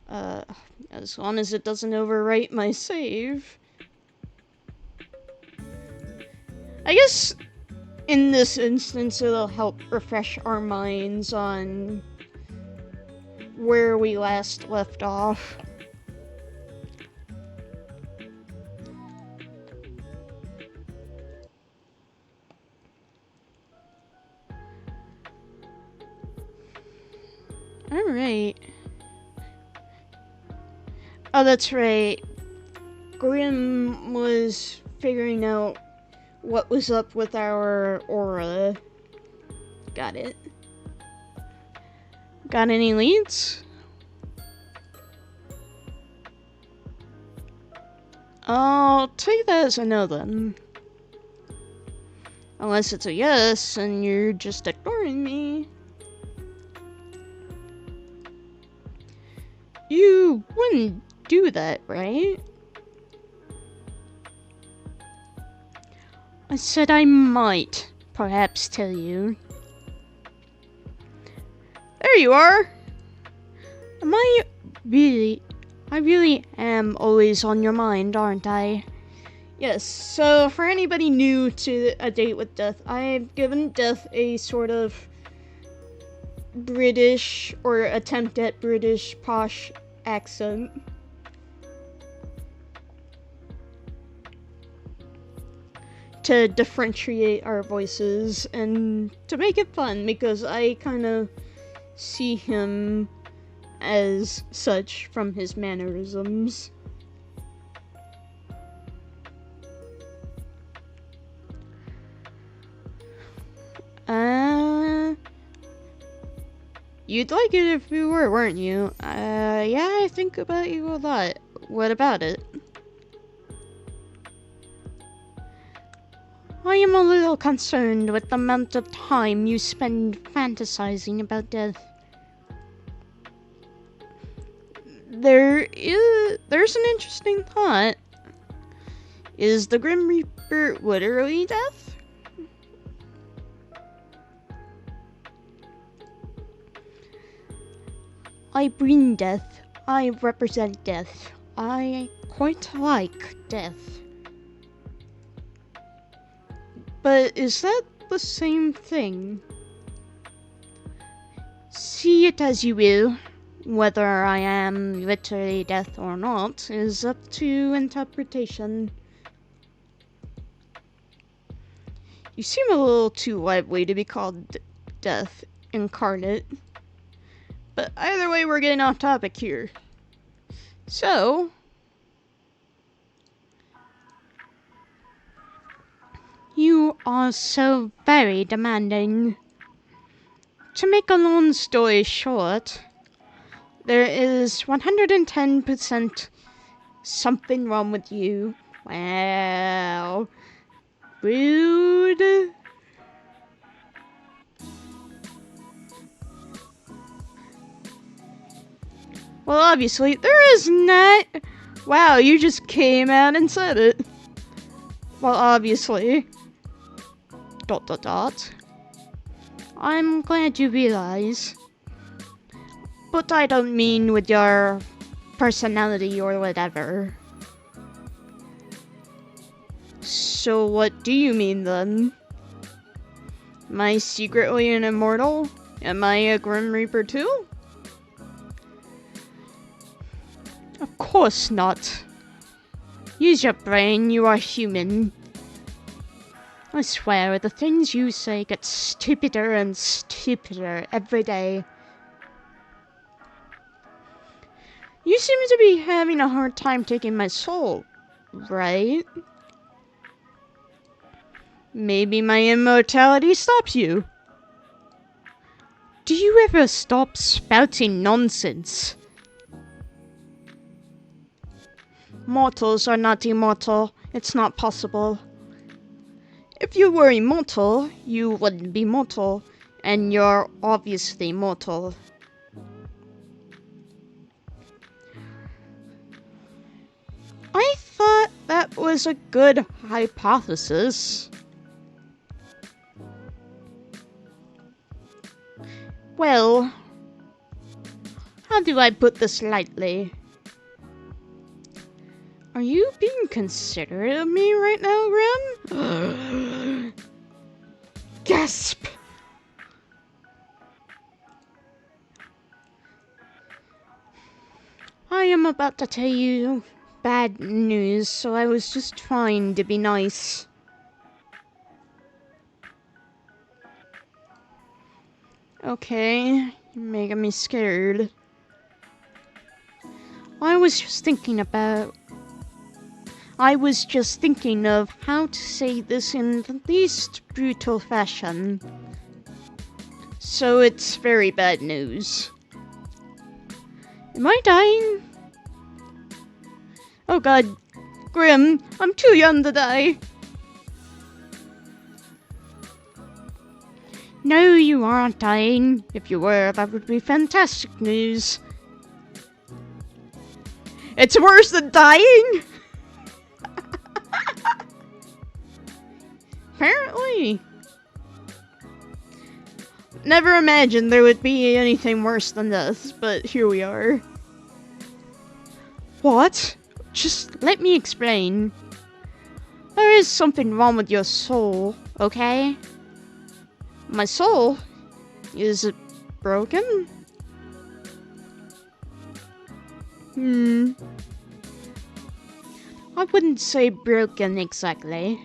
As long as it doesn't overwrite my save. I guess in this instance it'll help refresh our minds on where we last left off. Alright. Oh, that's right. Grim was figuring out what was up with our aura. Got it. Got any leads? I'll take that as a no then. Unless it's a yes and you're just ignoring me. You wouldn't do that, right? I said I might, perhaps tell you. There you are! I really am always on your mind, aren't I? Yes, so for anybody new to A Date with Death, I've given Death a sort of British or attempt at British posh accent. To differentiate our voices and to make it fun, because I kind of see him as such from his mannerisms. You'd like it if you were, weren't you? Yeah, I think about you a lot. What about it? I am a little concerned with the amount of time you spend fantasizing about death. There's an interesting thought. Is the Grim Reaper literally death? I bring death. I represent death. I quite like death. But is that the same thing? See it as you will. Whether I am literally death or not is up to interpretation. You seem a little too lively to be called death incarnate. But either way, we're getting off topic here. So, You are so very demanding. To make a long story short, there is 110% something wrong with you. Wow. Rude. Well, obviously, there is not. Wow, you just came out and said it. Well, obviously. ... I'm glad you realize. But I don't mean with your personality or whatever. So what do you mean then? Am I secretly an immortal? Am I a Grim Reaper too? Of course not. Use your brain, you are human. I swear, the things you say get stupider and stupider every day. You seem to be having a hard time taking my soul, right? Maybe my immortality stops you. Do you ever stop spouting nonsense? Mortals are not immortal. It's not possible. If you were immortal, you wouldn't be mortal. And you're obviously mortal. I thought that was a good hypothesis. Well, how do I put this lightly? Are you being considerate of me right now, Grim? Gasp! I am about to tell you bad news, so I was just trying to be nice. Okay, you're making me scared. I was just thinking of how to say this in the least brutal fashion. So it's very bad news. Am I dying? Oh god, Grim, I'm too young to die. No, you aren't dying. If you were, that would be fantastic news. It's worse than dying? Apparently. Never imagined there would be anything worse than this, but here we are. What? Just let me explain. There is something wrong with your soul, okay? My soul? Is it broken? I wouldn't say broken exactly.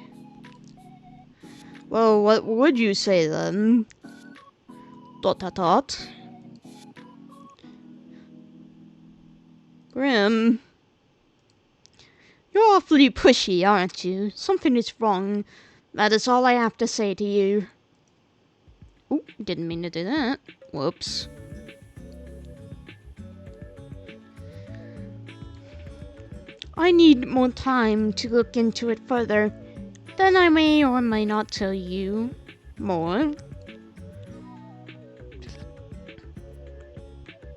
Well, what would you say then? ... Grim. You're awfully pushy, aren't you? Something is wrong. That is all I have to say to you. Oh, didn't mean to do that. Whoops. I need more time to look into it further. Then I may or may not tell you more.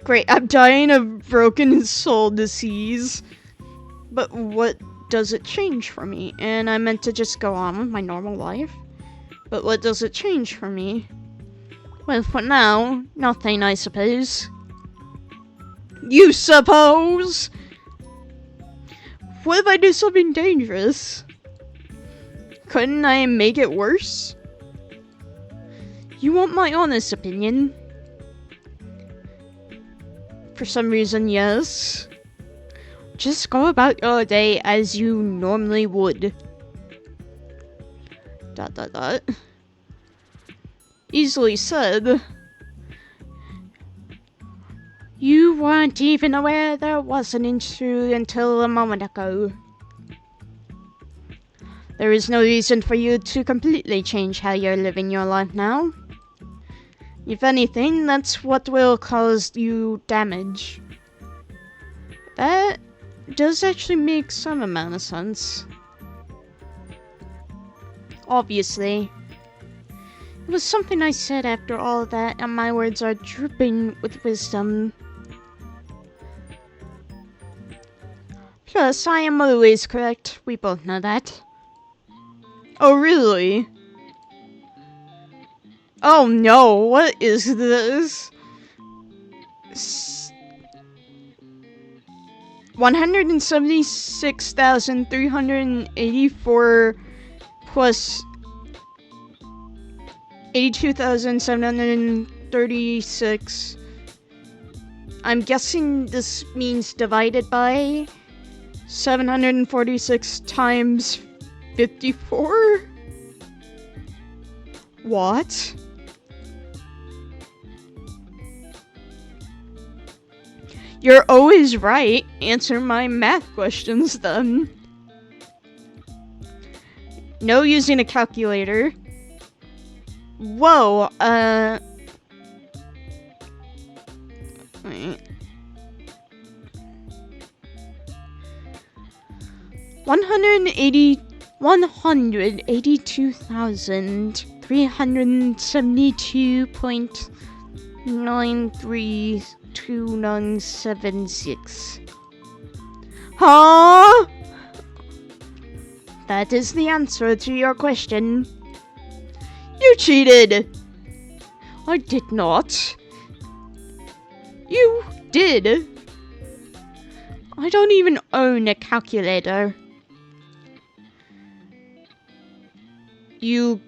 Great, I'm dying of broken soul disease. But what does it change for me? And I meant to just go on with my normal life. But what does it change for me? Well, for now, nothing, I suppose. You suppose? What if I do something dangerous? Couldn't I make it worse? You want my honest opinion? For some reason, yes. Just go about your day as you normally would. ... Easily said. You weren't even aware there was an intruder until a moment ago. There is no reason for you to completely change how you're living your life now. If anything, that's what will cause you damage. That does actually make some amount of sense. Obviously. It was something I said after all of that, and my words are dripping with wisdom. Plus, I am always correct. We both know that. Oh, really? Oh no, what is this? 176,384 plus 82,736. I'm guessing this means divided by 746 times 54? What? You're always right. Answer my math questions then. No using a calculator. Whoa, wait. 182,182.932976. Huh? That is the answer to your question. You cheated! I did not. You did. I don't even own a calculator. You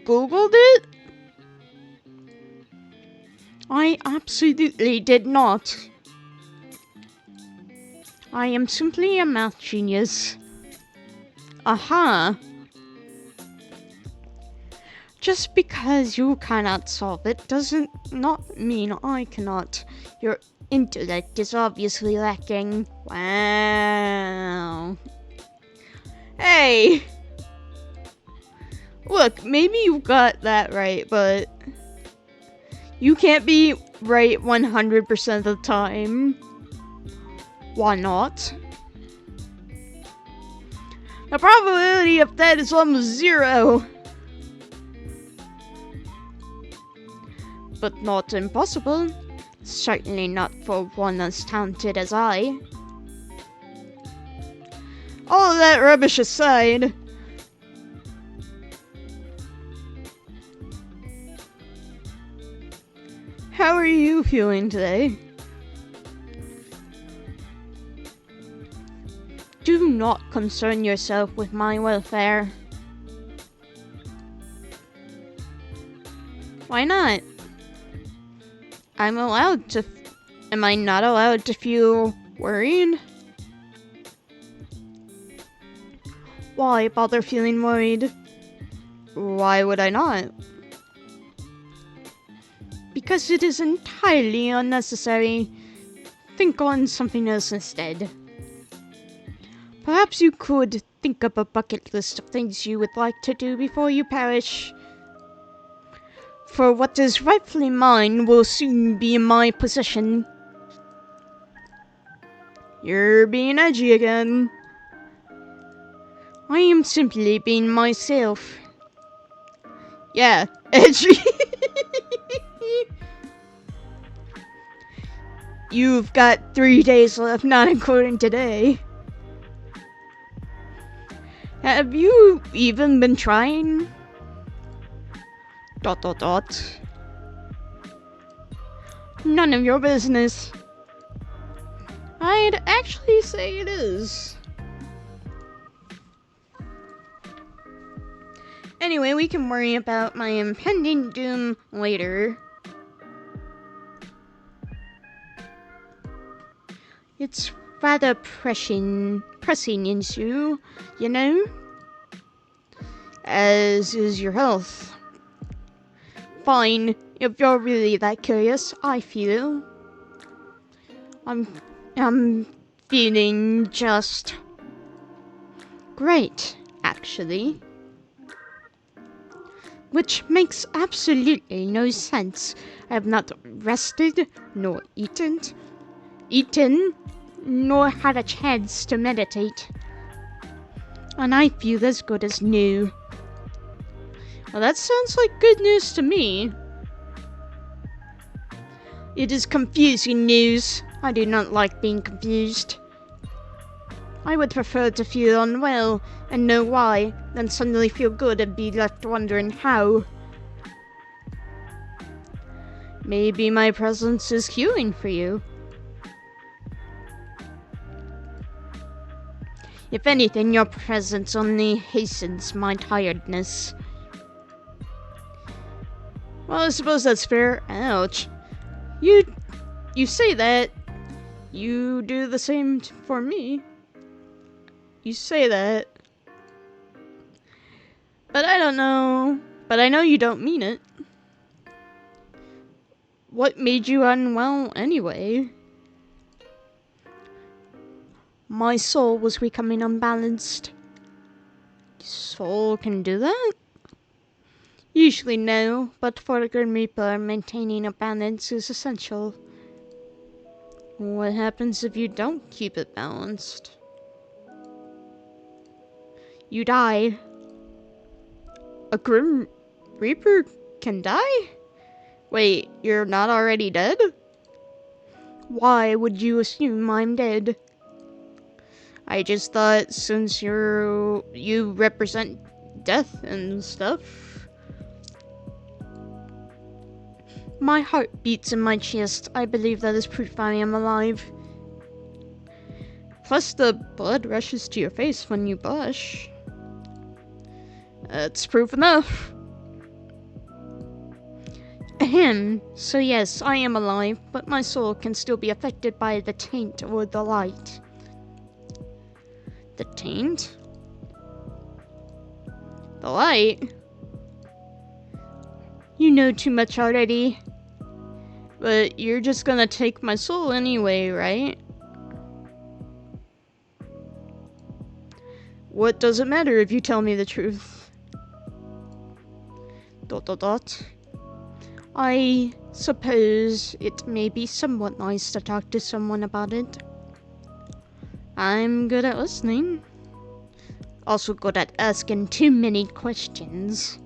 Googled it? I absolutely did not. I am simply a math genius. Aha. Just because you cannot solve it doesn't not mean I cannot. Your intellect is obviously lacking. Wow. Hey! Look, maybe you got that right, but you can't be right 100% of the time. Why not? The probability of that is almost 0. But not impossible. Certainly not for one as talented as I. All of that rubbish aside, how are you feeling today? Do not concern yourself with my welfare. Why not? Am I not allowed to feel worried? Why bother feeling worried? Why would I not? Because it is entirely unnecessary. Think on something else instead. Perhaps you could think up a bucket list of things you would like to do before you perish. For what is rightfully mine will soon be in my possession. You're being edgy again. I am simply being myself. Yeah, edgy. You've got 3 days left, not including today. Have you even been trying? ... None of your business. I'd actually say it is. Anyway, we can worry about my impending doom later. It's rather pressing issue, you know? As is your health. Fine, if you're really that curious, I feel. I'm feeling just great, actually. Which makes absolutely no sense. I have not rested, nor eaten, nor had a chance to meditate. And I feel as good as new. Well, that sounds like good news to me. It is confusing news. I do not like being confused. I would prefer to feel unwell and know why, than suddenly feel good and be left wondering how. Maybe my presence is healing for you. If anything, your presence only hastens my tiredness. Well, I suppose that's fair. Ouch. You say that. You do the same for me. You say that. But I don't know. But I know you don't mean it. What made you unwell anyway? My soul was becoming unbalanced. Soul can do that? Usually no, but for the Grim Reaper, maintaining a balance is essential. What happens if you don't keep it balanced? You die. A Grim Reaper can die? Wait, you're not already dead? Why would you assume I'm dead? I just thought since you represent death and stuff. My heart beats in my chest. I believe that is proof I am alive. Plus the blood rushes to your face when you blush. That's proof enough. Ahem. So yes, I am alive, but my soul can still be affected by the taint or the light. The taint? The light? You know too much already. But you're just gonna take my soul anyway, right? What does it matter if you tell me the truth? ... I suppose it may be somewhat nice to talk to someone about it. I'm good at listening. Also good at asking too many questions.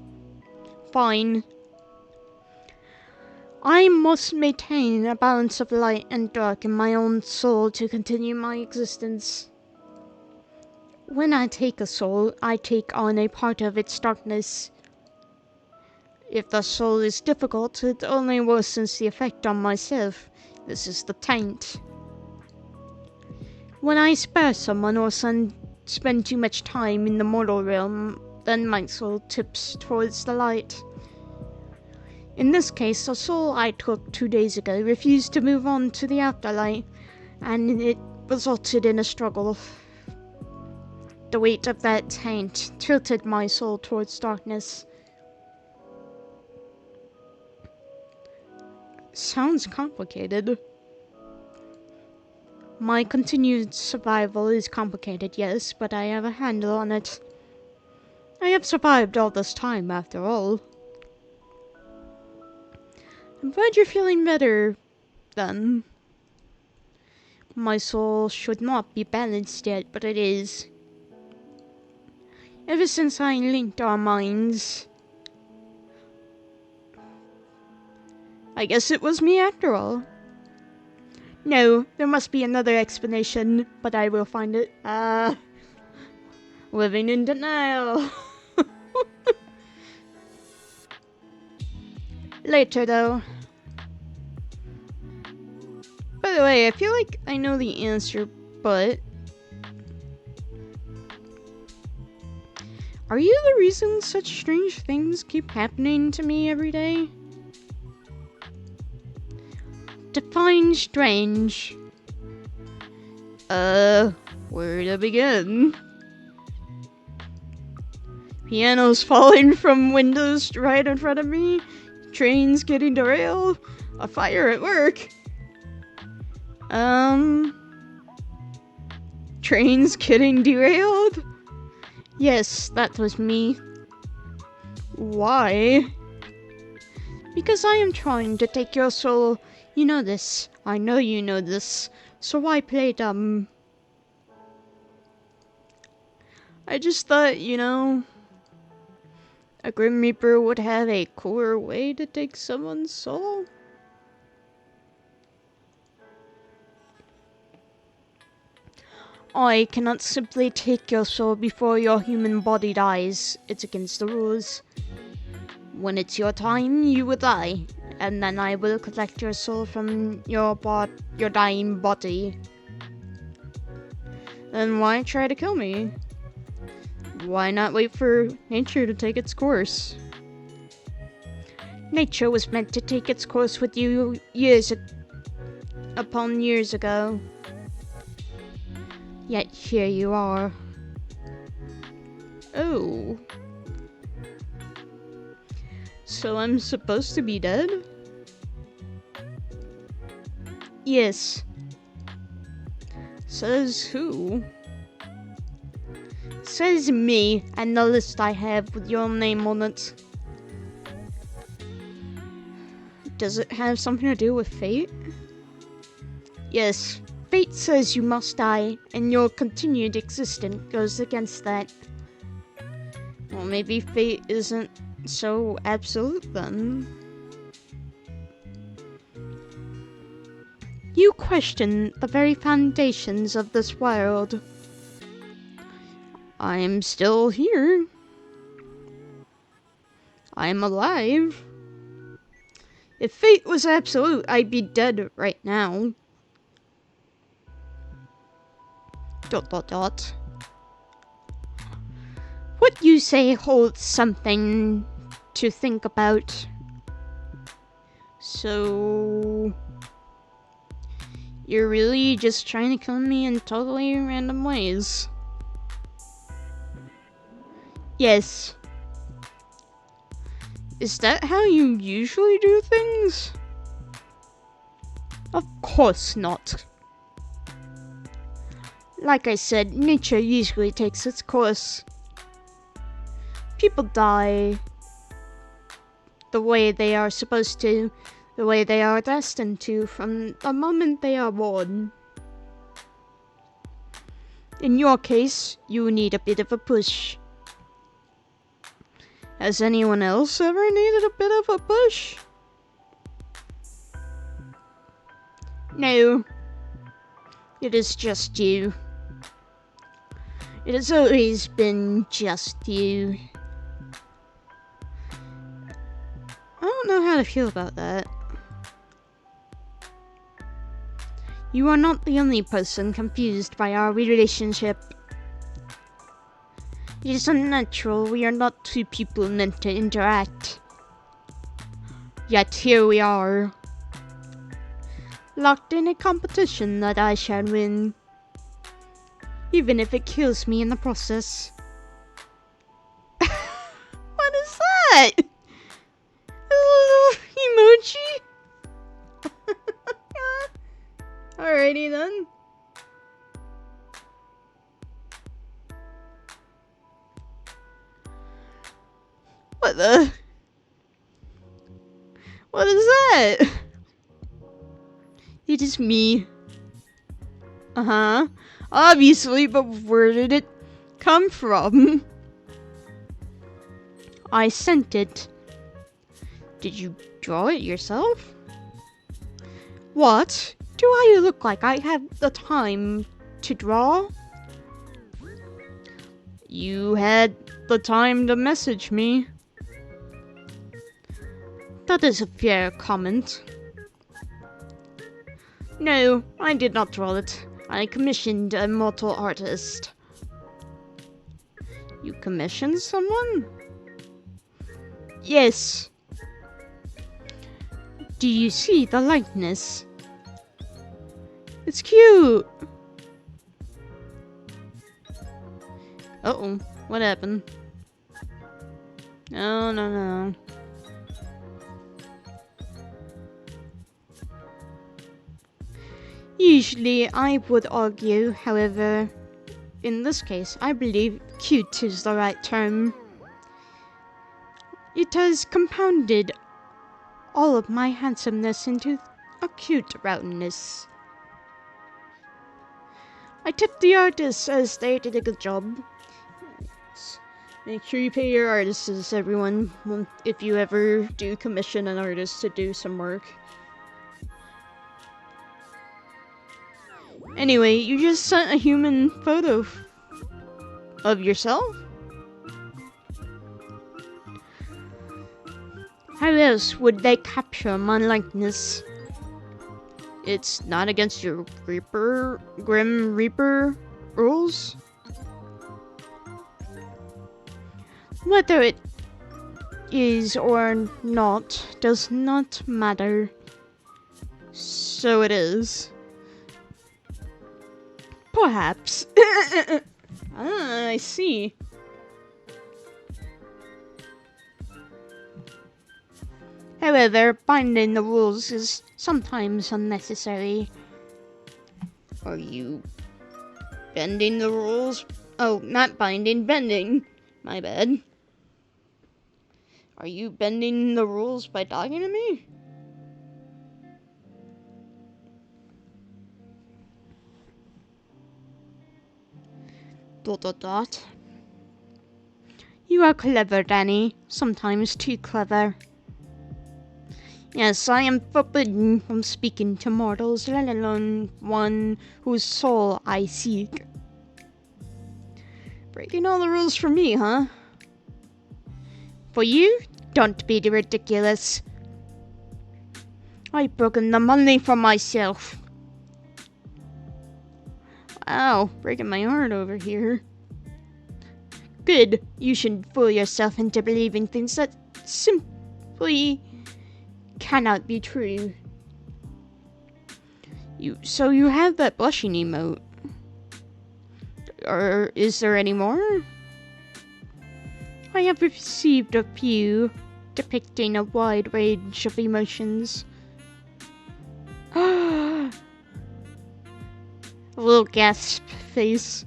Fine. I must maintain a balance of light and dark in my own soul to continue my existence. When I take a soul, I take on a part of its darkness. If the soul is difficult, it only worsens the effect on myself. This is the taint. When I spare someone or spend too much time in the mortal realm, then my soul tips towards the light. In this case, the soul I took 2 days ago refused to move on to the afterlife, and it resulted in a struggle. The weight of that taint tilted my soul towards darkness. Sounds complicated. My continued survival is complicated, yes, but I have a handle on it. I have survived all this time, after all. I'm glad you're feeling better, then. My soul should not be balanced yet, but it is. Ever since I linked our minds, I guess it was me after all. No, there must be another explanation, but I will find it. Living in denial. Later, though. By the way, I feel like I know the answer, but... Are you the reason such strange things keep happening to me every day? Define strange. Where to begin? Pianos falling from windows right in front of me, trains getting derailed, a fire at work. Trains getting derailed? Yes, that was me. Why? Because I am trying to take your soul. You know this. I know you know this. So why play dumb? I just thought, a Grim Reaper would have a cooler way to take someone's soul. I cannot simply take your soul before your human body dies. It's against the rules. When it's your time, you will die, and then I will collect your soul from your dying body. Then why try to kill me? Why not wait for nature to take its course? Nature was meant to take its course with you years upon years ago. Yet here you are. Oh. So I'm supposed to be dead? Yes. Says who? Says me, and the list I have with your name on it. Does it have something to do with fate? Yes. Fate says you must die, and your continued existence goes against that. Well, maybe fate isn't so absolute then. You question the very foundations of this world. I'm still here. I'm alive. If fate was absolute, I'd be dead right now. ... What you say holds something to think about. So... you're really just trying to kill me in totally random ways? Yes. Is that how you usually do things? Of course not. Like I said, nature usually takes its course. People die the way they are supposed to, the way they are destined to, from the moment they are born. In your case, you need a bit of a push. Has anyone else ever needed a bit of a push? No. It is just you. It has always been just you. I don't know how to feel about that. You are not the only person confused by our relationship. It is unnatural. We are not two people meant to interact. Yet here we are, locked in a competition that I shall win, even if it kills me in the process. What is that? A little emoji? Alrighty then. What the? What is that? It is me. Uh-huh. Obviously, but where did it come from? I sent it. Did you draw it yourself? What? Do I look like I have the time to draw? You had the time to message me. That is a fair comment. No, I did not draw it. I commissioned a mortal artist. You commissioned someone? Yes. Do you see the likeness? It's cute. Uh-oh, what happened? No. Usually I would argue, however, in this case, I believe cute is the right term. It has compounded all of my handsomeness into a cute roundness. I tip the artists as they did a good job. Make sure you pay your artists, everyone, if you ever do commission an artist to do some work. Anyway, you just sent a human photo of yourself? How else would they capture my likeness? It's not against your Grim Reaper rules? Whether it is or not does not matter. So it is. Perhaps. I see. However, binding the rules is sometimes unnecessary. Are you bending the rules? Oh, not binding, bending. My bad. Are you bending the rules by talking to me? Dot dot dot. You are clever, Danny. Sometimes too clever. Yes, I am forbidden from speaking to mortals, let alone one whose soul I seek. Breaking all the rules for me, huh? For you? Don't be ridiculous. I've broken them only for myself. Wow, breaking my heart over here. Good. You should fool yourself into believing things that simply cannot be true. So you have that blushing emote. Or is there any more? I have received a few depicting a wide range of emotions. A little gasp face.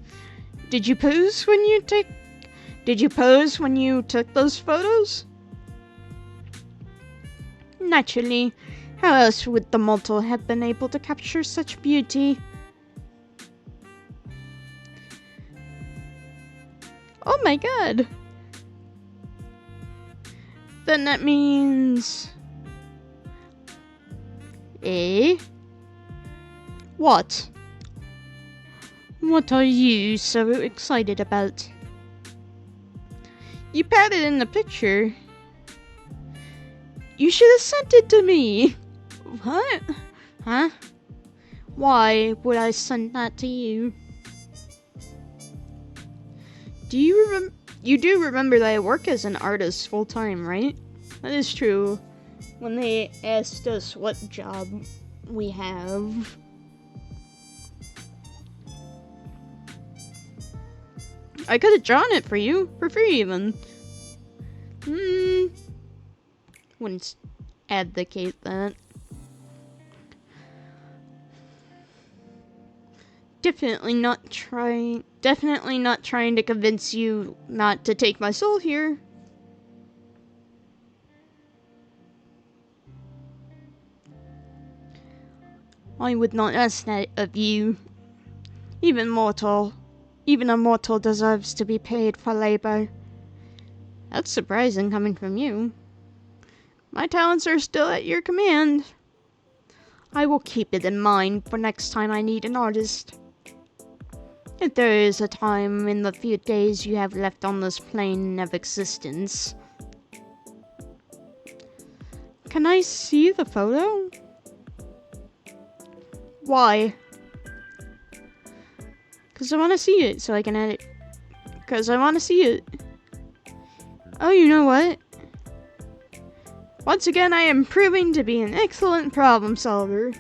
Did you pose when you took those photos? Naturally. How else would the mortal have been able to capture such beauty? Oh my god. Then that means... Eh? What? What are you so excited about? You patted in the picture. You should have sent it to me. What? Huh? Why would I send that to you? You do remember that I work as an artist full time, right? That is true. When they asked us what job we have. I could have drawn it for you, for free even. Wouldn't advocate that. Definitely not trying to convince you not to take my soul here. I would not ask that of you. Even a mortal deserves to be paid for labor. That's surprising coming from you. My talents are still at your command. I will keep it in mind for next time I need an artist. If there is a time in the few days you have left on this plane of existence. Can I see the photo? Why? Because I want to see it so I can edit. Because I want to see it. Oh, you know what? Once again, I am proving to be an excellent problem solver.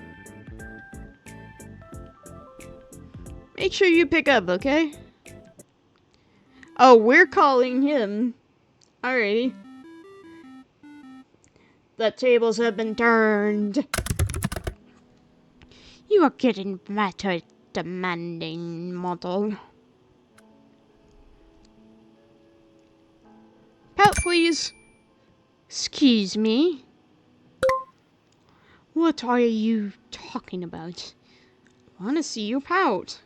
Make sure you pick up, okay? Oh, we're calling him. Alrighty. The tables have been turned. You are getting better, demanding model. Pout, please. Excuse me. What are you talking about? I want to see you pout.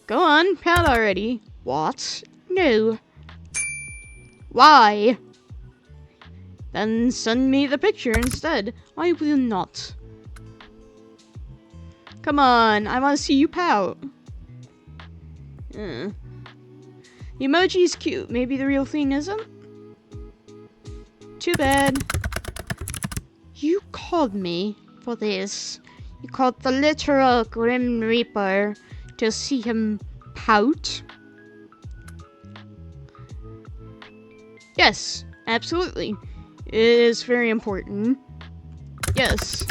Go on, pout already. What? No. Why? Then send me the picture instead. I will not. Come on, I want to see you pout. The emoji's cute. Maybe the real thing isn't? Too bad. You called me for this. You called the literal Grim Reaper to see him pout? Yes, absolutely. It is very important. Yes.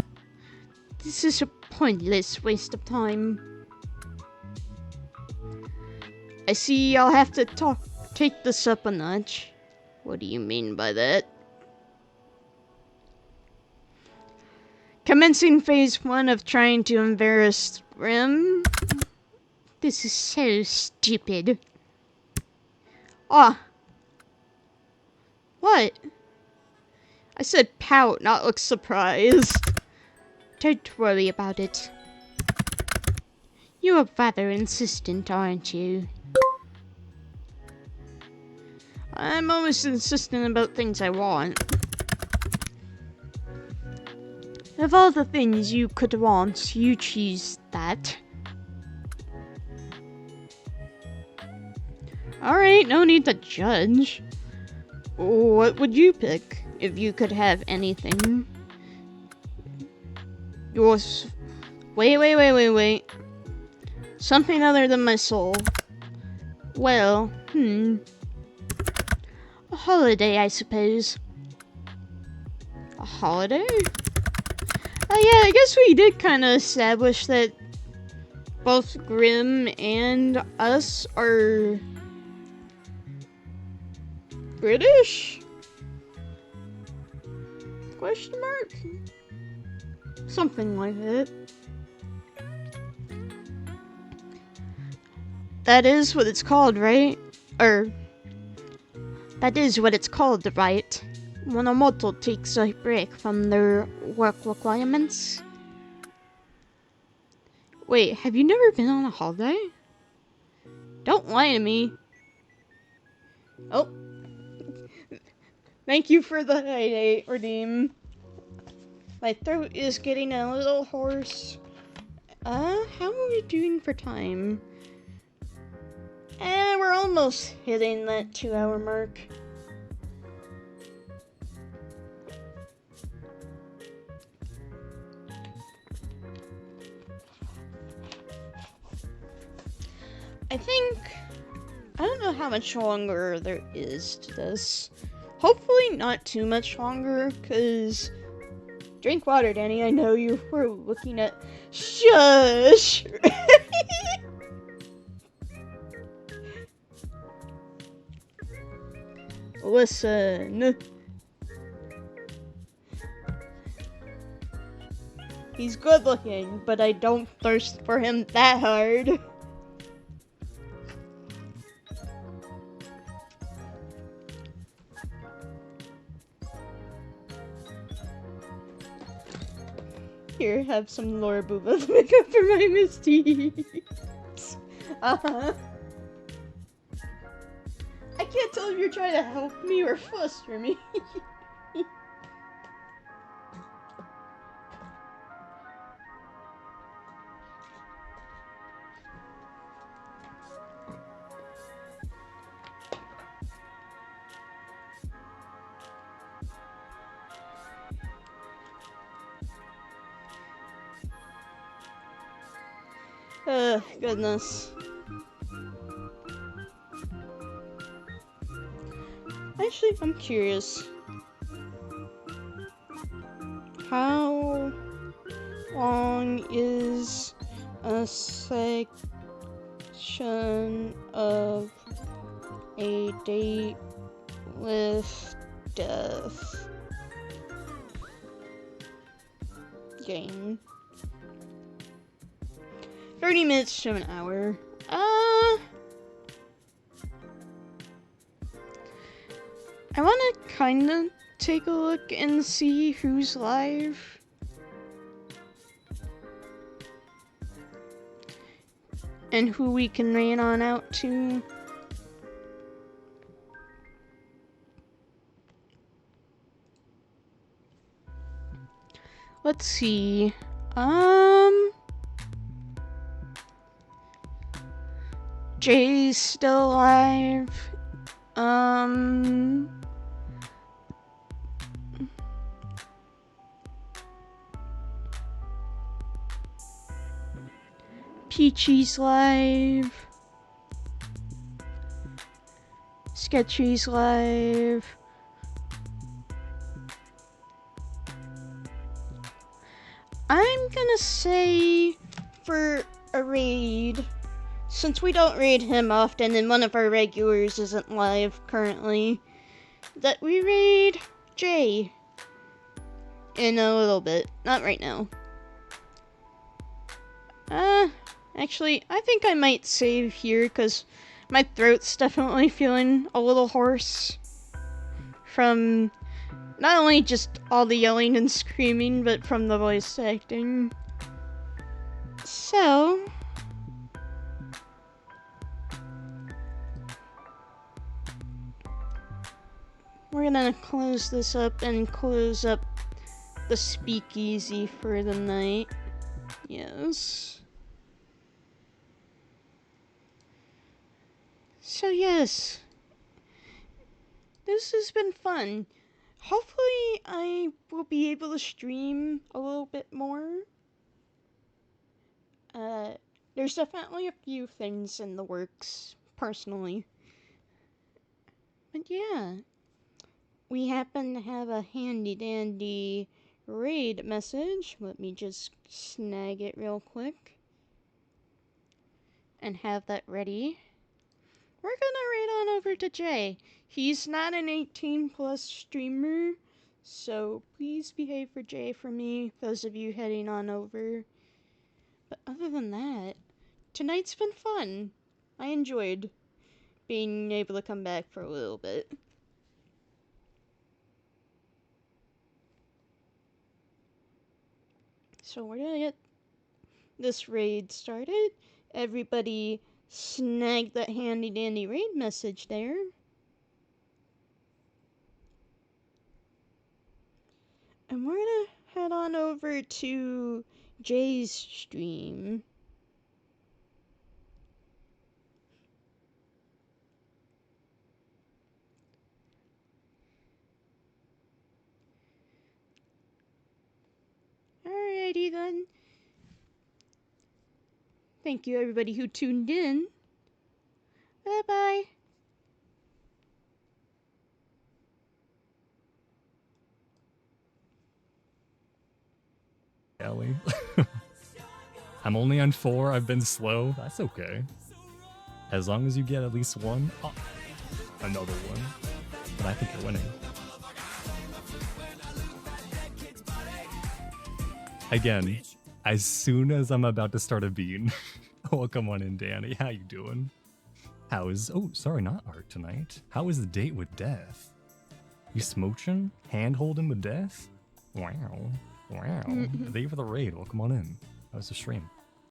This is a pointless waste of time. I see I'll have to take this up a notch. What do you mean by that? Commencing phase 1 of trying to embarrass Grim. This is so stupid. Ah. What? I said pout, not look surprised. Don't worry about it. You're rather insistent, aren't you? I'm always insistent about things I want. Of all the things you could want, you choose that. Alright, no need to judge. What would you pick if you could have anything? Yours. Wait. Something other than my soul. Well, a holiday, I suppose. A holiday? Oh yeah, I guess we did kind of establish that both Grimm and us are British? Question mark? Something like that. That is what it's called, right? That is what it's called, right? When a mortal takes a break from their work requirements. Wait, have you never been on a holiday? Don't lie to me. Oh. Thank you for the hydrate, Redeem. My throat is getting a little hoarse. How are we doing for time? We're almost hitting that 2-hour mark. I don't know how much longer there is to this. Hopefully not too much longer, because... Drink water, Danny. I know you were looking at... Shush! Listen. He's good looking, but I don't thirst for him that hard. Here, have some Laura Booba makeup for my misdeeds. I can't tell if you're trying to help me or fluster me. Goodness. Actually, I'm curious. How long is a section of a date with death game? 30 minutes to an hour. I want to kind of take a look and see who's live. And who we can rain on out to. Let's see. Jay's still alive. Peachy's live. Sketchy's live. I'm gonna say for a raid, since we don't raid him often and one of our regulars isn't live currently, that we raid Jay in a little bit. Not right now. Actually, I think I might save here because my throat's definitely feeling a little hoarse from not only just all the yelling and screaming, but from the voice acting. So, we're gonna close this up and close up the speakeasy for the night. Yes. So yes, this has been fun. Hopefully I will be able to stream a little bit more. There's definitely a few things in the works, personally. But yeah, we happen to have a handy dandy raid message. Let me just snag it real quick and have that ready. We're gonna raid on over to Jay. He's not an 18 plus streamer, so please behave for Jay for me, those of you heading on over. But other than that, tonight's been fun. I enjoyed being able to come back for a little bit. So we're gonna get this raid started. Everybody snag that handy dandy raid message there. And we're gonna head on over to Jay's stream. Alrighty then. Thank you everybody who tuned in. Bye bye. Ellie. I'm only on 4. I've been slow. That's okay. As long as you get at least one. Oh, another one. But I think you're winning. Again, as soon as I'm about to start a bean. Welcome on in, Danny. How you doing? How is... Oh, sorry, not Art tonight. How is the date with Death? You smooching? Hand-holding with Death? Wow. Wow. Thank you for the raid. Welcome on in. How was the stream?